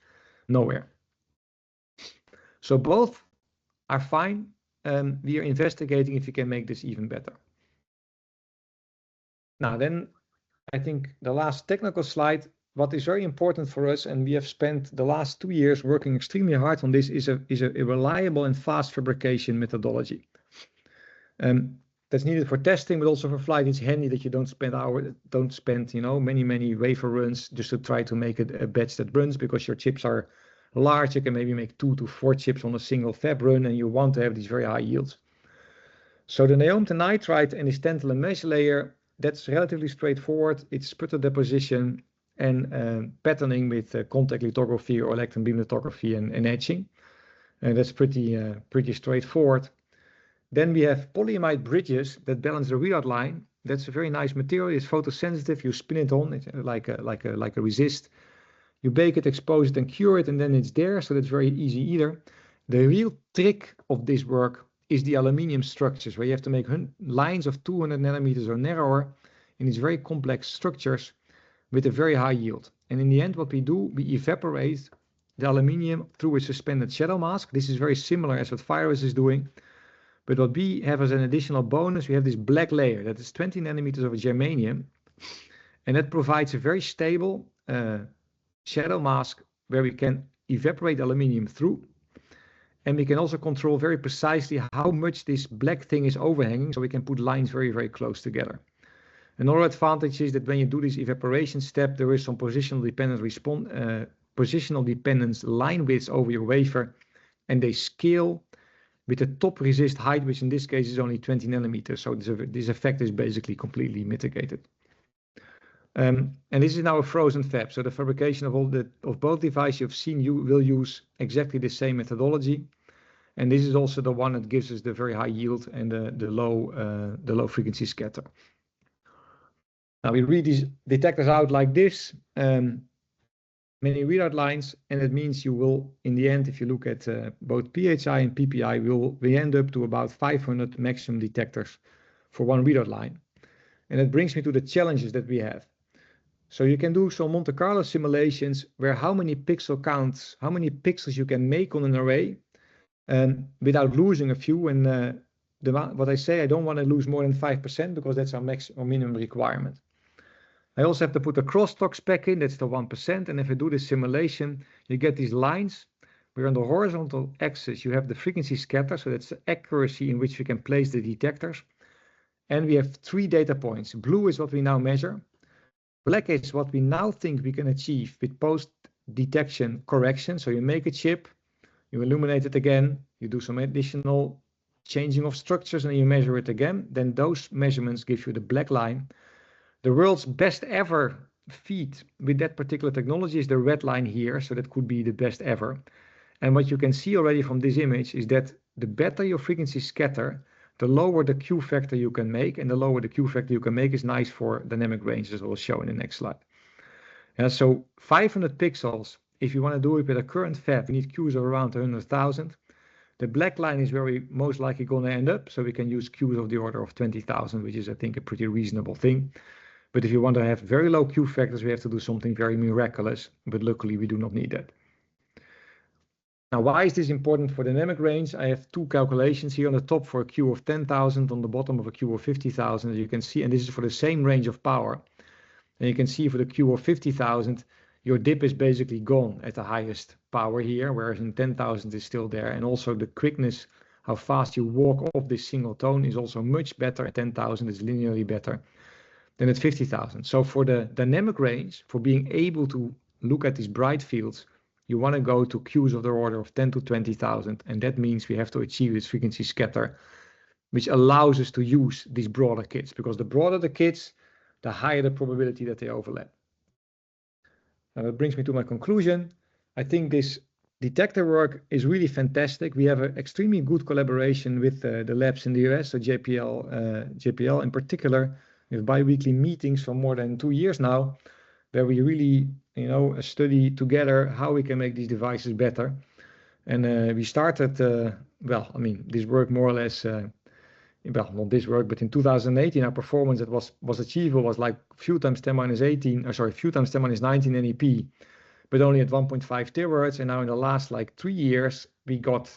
nowhere. So both are fine. We are investigating if we can make this even better. Now then, I think the last technical slide, what is very important for us, and we have spent the last 2 years working extremely hard on this, is a reliable and fast fabrication methodology. That's needed for testing, but also for flight. It's handy that you don't spend many wafer runs just to try to make a batch that runs, because your chips are large. You can maybe make 2 to 4 chips on a single fab run, and you want to have these very high yields. So the neodymium nitride and this tantalum mesh layer, that's relatively straightforward. It's sputter deposition and patterning with contact lithography or electron beam lithography and etching. And that's pretty straightforward. Then we have polyimide bridges that balance the readout line. That's a very nice material. It's photosensitive. You spin it on, it's like a resist. You bake it, expose it, and cure it, and then it's there. So that's very easy either. The real trick of this work is the aluminium structures, where you have to make lines of 200 nanometers or narrower in these very complex structures with a very high yield. And in the end, what we do, we evaporate the aluminium through a suspended shadow mask. This is very similar as what Virus is doing. But what we have as an additional bonus, we have this black layer that is 20 nanometers of germanium, and that provides a very stable shadow mask where we can evaporate aluminium through, and we can also control very precisely how much this black thing is overhanging, so we can put lines very, very close together. Another advantage is that when you do this evaporation step, there is some positional dependence line widths over your wafer, and they scale with the top resist height, which in this case is only 20 nanometers. So this effect is basically completely mitigated. And this is now a frozen fab. So the fabrication of both devices you've seen, you will use exactly the same methodology. And this is also the one that gives us the very high yield and the low frequency scatter. Now we read these detectors out like this. Many readout lines, and it means you will, in the end, if you look at both PHI and PPI, we end up to about 500 maximum detectors for one readout line. And that brings me to the challenges that we have. So you can do some Monte Carlo simulations where how many pixels you can make on an array without losing a few. And what I say, I don't want to lose more than 5% because that's our minimum requirement. I also have to put a crosstalk spec in, that's the 1%. And if I do this simulation, you get these lines where on the horizontal axis, you have the frequency scatter. So that's the accuracy in which we can place the detectors. And we have 3 data points. Blue is what we now measure. Black is what we now think we can achieve with post-detection correction. So you make a chip, you illuminate it again, you do some additional changing of structures, and you measure it again. Then those measurements give you the black line. The world's best ever feat with that particular technology is the red line here, so that could be the best ever. And what you can see already from this image is that the better your frequency scatter, the lower the Q factor you can make, and the lower the Q factor you can make is nice for dynamic range, as I will show in the next slide. And so 500 pixels, if you want to do it with a current fab, you need Qs of around 100,000. The black line is where we most likely going to end up, so we can use Qs of the order of 20,000, which is, I think, a pretty reasonable thing. But if you want to have very low Q factors, we have to do something very miraculous, but luckily we do not need that. Now, why is this important for dynamic range? I have 2 calculations here on the top for a Q of 10,000, on the bottom of a Q of 50,000, as you can see, and this is for the same range of power. And you can see for the Q of 50,000, your dip is basically gone at the highest power here, whereas in 10,000 is still there. And also the quickness, how fast you walk off this single tone is also much better. At 10,000 is linearly better than at 50,000. So for the dynamic range, for being able to look at these bright fields, you want to go to Qs of the order of 10 to 20,000. And that means we have to achieve this frequency scatter, which allows us to use these broader kits, because the broader the kits, the higher the probability that they overlap. Now that brings me to my conclusion. I think this detector work is really fantastic. We have an extremely good collaboration with the labs in the US, so JPL in particular. We have bi-weekly meetings for more than 2 years now, where we really, study together how we can make these devices better. And we started, this work more or less, not this work, but in 2018, our performance that was achievable was like few times 10 minus 19 NEP, but only at 1.5 terahertz. And now in the last like 3 years, we got,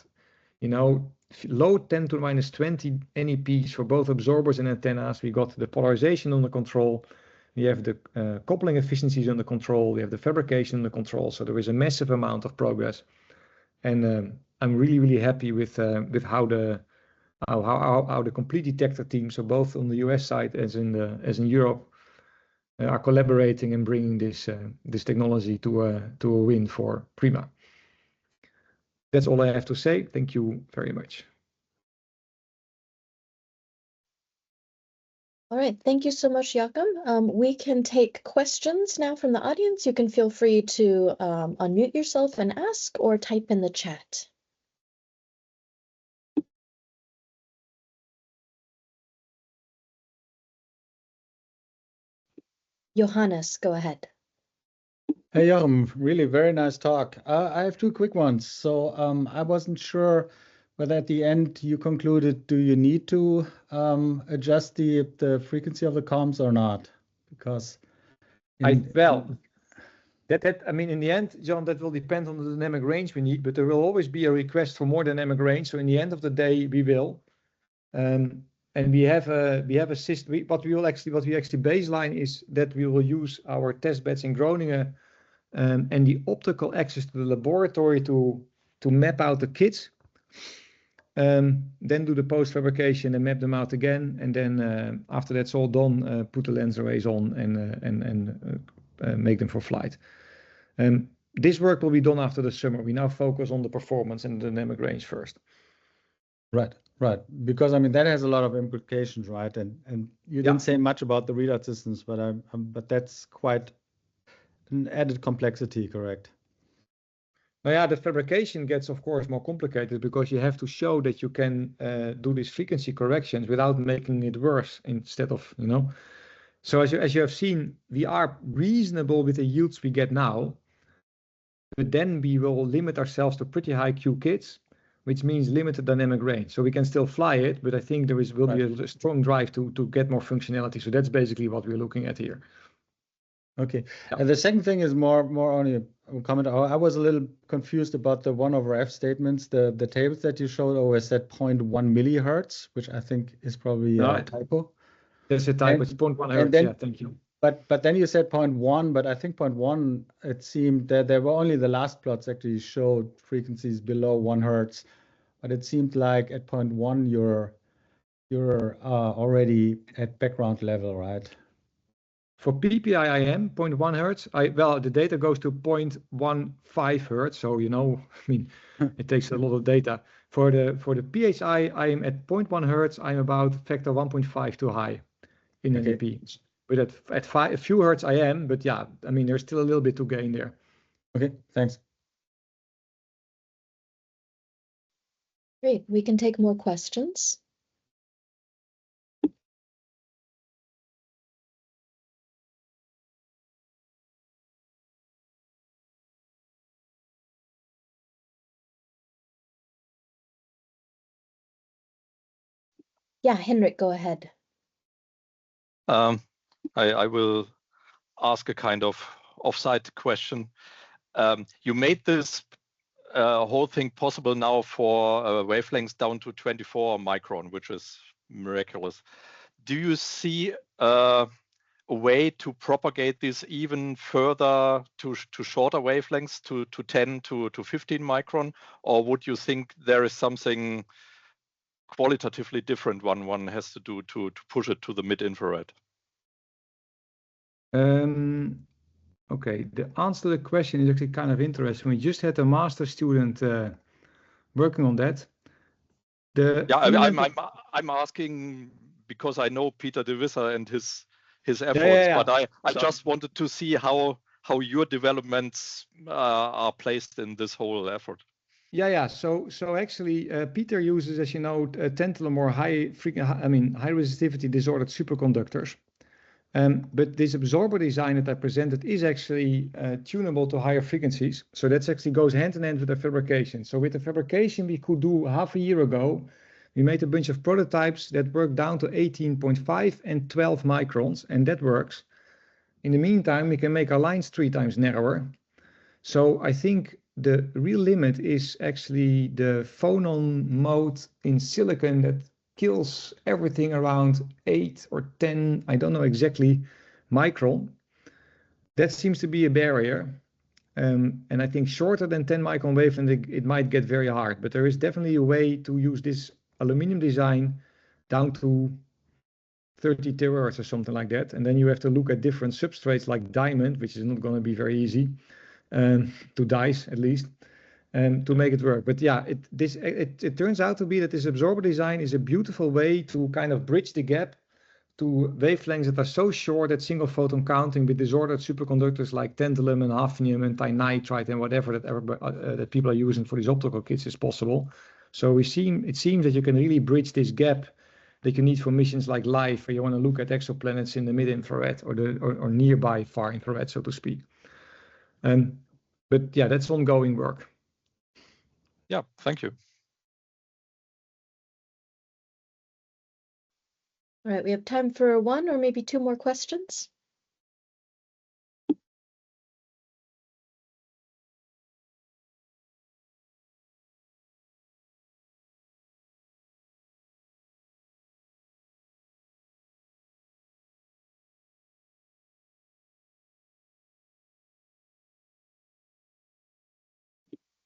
low 10 to the minus 20 NEPs for both absorbers and antennas. We got the polarization under control. We have the coupling efficiencies under control. We have the fabrication under control. So there is a massive amount of progress. And I'm really, really happy with how the complete detector team, so both on the US side as in Europe, are collaborating and bringing this technology to a win for PRIMA. That's all I have to say. Thank you very much. All right, thank you so much, Jochem. We can take questions now from the audience. You can feel free to unmute yourself and ask, or type in the chat. Johannes, go ahead. Hey, Jochem, really very nice talk. I have 2 quick ones. So I wasn't sure whether at the end you concluded, do you need to adjust the frequency of the comms or not? Because in the end, John, that will depend on the dynamic range we need, but there will always be a request for more dynamic range. So in the end of the day, we will. And we have a system. What we actually baseline is that we will use our test beds in Groningen and the optical access to the laboratory to map out the kits, then do the post fabrication and map them out again, and then after that's all done, put the lens arrays on and make them for flight. This work will be done after the summer. We now focus on the performance and the dynamic range first. Right. Because that has a lot of implications, right? And you didn't say much about the readout systems, but that's quite an added complexity, correct? The fabrication gets, of course, more complicated because you have to show that you can do these frequency corrections without making it worse instead of, So as you have seen, we are reasonable with the yields we get now, but then we will limit ourselves to pretty high Q kits, which means limited dynamic range. So we can still fly it, but I think there will be a strong drive to get more functionality. So that's basically what we're looking at here. Okay. Yeah. And the second thing is more only a comment. I was a little confused about the 1/f statements. The tables that you showed always said 0.1 millihertz, which I think is probably a typo. There's a typo. It's 0.1 hertz. Thank you. But then you said 0.1, but I think 0.1, it seemed that there were only the last plots actually showed frequencies below 1 hertz. But it seemed like at 0.1 you're already at background level, right? For PPI, I am 0.1 hertz. The data goes to 0.15 hertz. So, it takes a lot of data. For the PHI, I am at 0.1 hertz. I'm about factor 1.5 too high in NEP. But at a few hertz, I am. But there's still a little bit to gain there. Okay, thanks. Great. We can take more questions. Yeah, Henrik, go ahead. I will ask a kind of offside question. You made this whole thing possible now for wavelengths down to 24 micron, which is miraculous. Do you see a way to propagate this even further to shorter wavelengths, to 10 to 15 micron, or would you think there is something qualitatively different one has to do to push it to the mid-infrared? Okay, the answer to the question is actually kind of interesting. We just had a master student working on that. I'm asking because I know Peter de Visser and his efforts, but I just wanted to see how how your developments are placed in this whole effort. Yeah. So actually, Peter uses, as you know, tantalum or high resistivity disordered superconductors. But this absorber design that I presented is actually tunable to higher frequencies. So that actually goes hand in hand with the fabrication. So with the fabrication we could do half a year ago, we made a bunch of prototypes that work down to 18.5 and 12 microns, and that works. In the meantime, we can make our lines 3 times narrower. So I think the real limit is actually the phonon mode in silicon that kills everything around 8 or 10, I don't know exactly, micron. That seems to be a barrier. And I think shorter than 10 micron wavelength, it might get very hard. But there is definitely a way to use this aluminum design down to 30 terahertz or something like that. And then you have to look at different substrates like diamond, which is not going to be very easy to dice at least. To make it work. But yeah, it turns out to be that this absorber design is a beautiful way to kind of bridge the gap to wavelengths that are so short that single photon counting with disordered superconductors like tantalum and hafnium and tinitride and whatever that people are using for these optical kits is possible. So it seems that you can really bridge this gap that you need for missions like LIFE, where you want to look at exoplanets in the mid-infrared or nearby far infrared, so to speak. But yeah, that's ongoing work. Yeah, thank you. All right, we have time for 1 or maybe 2 more questions.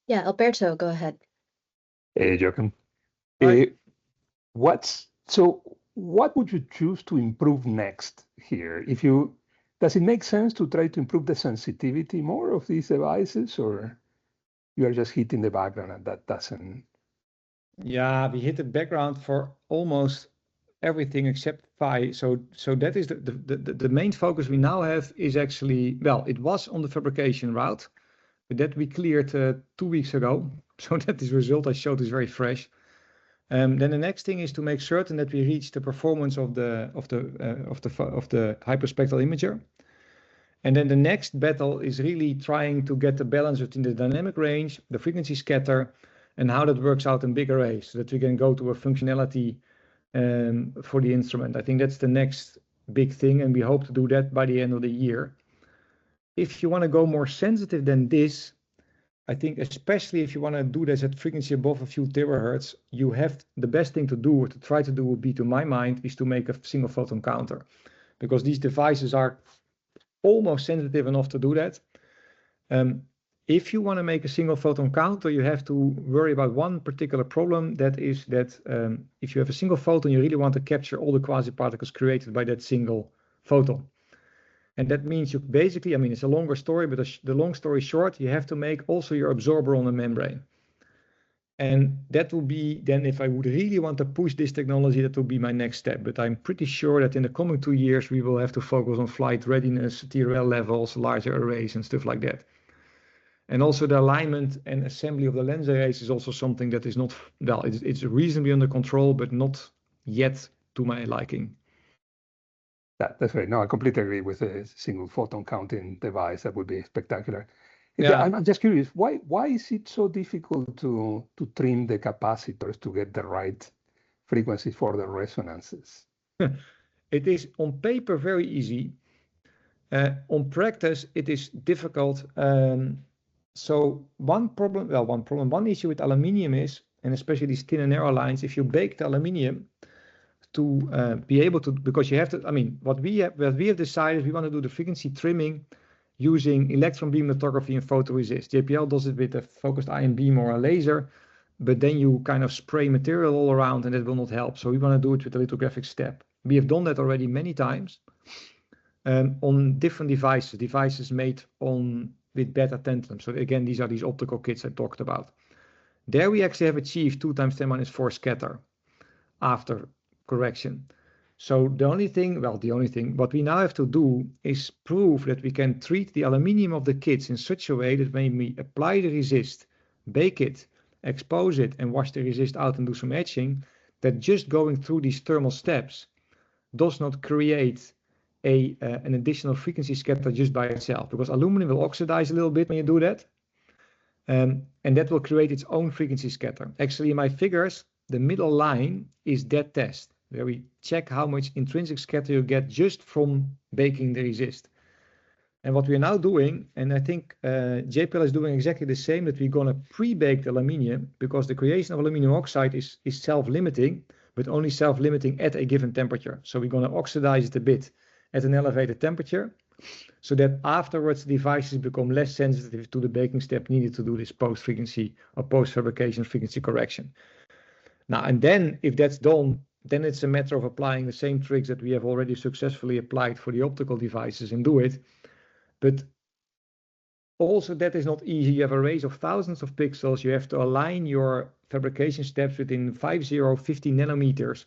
Yeah, Alberto, go ahead. Hey, Jochem. Hi. What would you choose to improve next here? Does it make sense to try to improve the sensitivity more of these devices, or you are just hitting the background and that doesn't? Yeah, we hit the background for almost everything except PHI. So that is the main focus we now have is actually, well, it was on the fabrication route, but that we cleared 2 weeks ago. So that this result I showed is very fresh. Then the next thing is to make certain that we reach the performance of the hyperspectral imager. And then the next battle is really trying to get the balance between the dynamic range, the frequency scatter, and how that works out in big arrays so that we can go to a functionality for the instrument. I think that's the next big thing, and we hope to do that by the end of the year. If you want to go more sensitive than this, I think especially if you want to do this at frequency above a few terahertz, you have the best thing to do, or to try to do, would be, to my mind, is to make a single photon counter, because these devices are almost sensitive enough to do that. If you want to make a single photon counter, you have to worry about one particular problem. That is that if you have a single photon, you really want to capture all the quasi-particles created by that single photon. And that means you basically, I mean, it's a longer story, but the long story short, you have to make also your absorber on the membrane. And that will be then, if I would really want to push this technology, that will be my next step. But I'm pretty sure that in the coming 2 years, we will have to focus on flight readiness, TRL levels, larger arrays and stuff like that. And also the alignment and assembly of the lens arrays is also something that is not, well, it's reasonably under control, but not yet to my liking. That's right. No, I completely agree with a single photon counting device. That would be spectacular. Yeah. I'm just curious, why is it so difficult to trim the capacitors to get the right frequency for the resonances? It is on paper very easy. On practice, it is difficult. So one issue with aluminium is, and especially these thin and narrow lines, if you bake the aluminium to be able to, because you have to, I mean, what we have decided, we want to do the frequency trimming using electron beam lithography and photoresist. JPL does it with a focused ion beam or a laser, but then you kind of spray material all around and it will not help. So we want to do it with a lithographic step. We have done that already many times on different devices made with beta tantalum. So again, these are these optical kits I talked about. There we actually have achieved 2 × 10⁻⁴ scatter after correction. So the only thing, what we now have to do is prove that we can treat the aluminium of the kits in such a way that when we apply the resist, bake it, expose it, and wash the resist out and do some etching, that just going through these thermal steps does not create an additional frequency scatter just by itself, because aluminum will oxidize a little bit when you do that. And that will create its own frequency scatter. Actually, in my figures, the middle line is that test, where we check how much intrinsic scatter you get just from baking the resist. And what we're now doing, and I think JPL is doing exactly the same, that we're going to pre-bake the aluminium, because the creation of aluminum oxide is self-limiting, but only self-limiting at a given temperature. So we're going to oxidize it a bit at an elevated temperature, so that afterwards the devices become less sensitive to the baking step needed to do this post-frequency or post-fabrication frequency correction. Now, and then if that's done, then it's a matter of applying the same tricks that we have already successfully applied for the optical devices and do it. But also that is not easy. You have a range of thousands of pixels. You have to align your fabrication steps within 50 nanometers.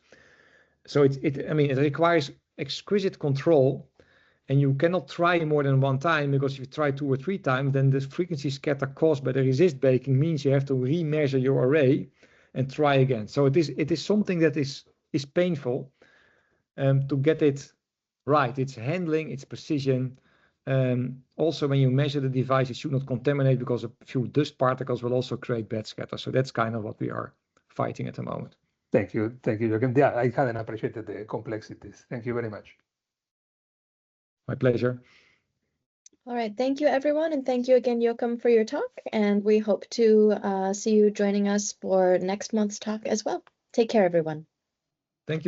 So it requires exquisite control, and you cannot try more than one time, because if you try 2 or 3 times, then the frequency scatter caused by the resist baking means you have to remeasure your array and try again. So it is something that is painful to get it right. It's handling, it's precision. Also, when you measure the device, it should not contaminate, because a few dust particles will also create bad scatter. So that's kind of what we are fighting at the moment. Thank you, Jochem. Yeah, I hadn't appreciated the complexities. Thank you very much. My pleasure. All right, thank you everyone, and thank you again, Jochem, for your talk, and we hope to see you joining us for next month's talk as well. Take care, everyone. Thank you.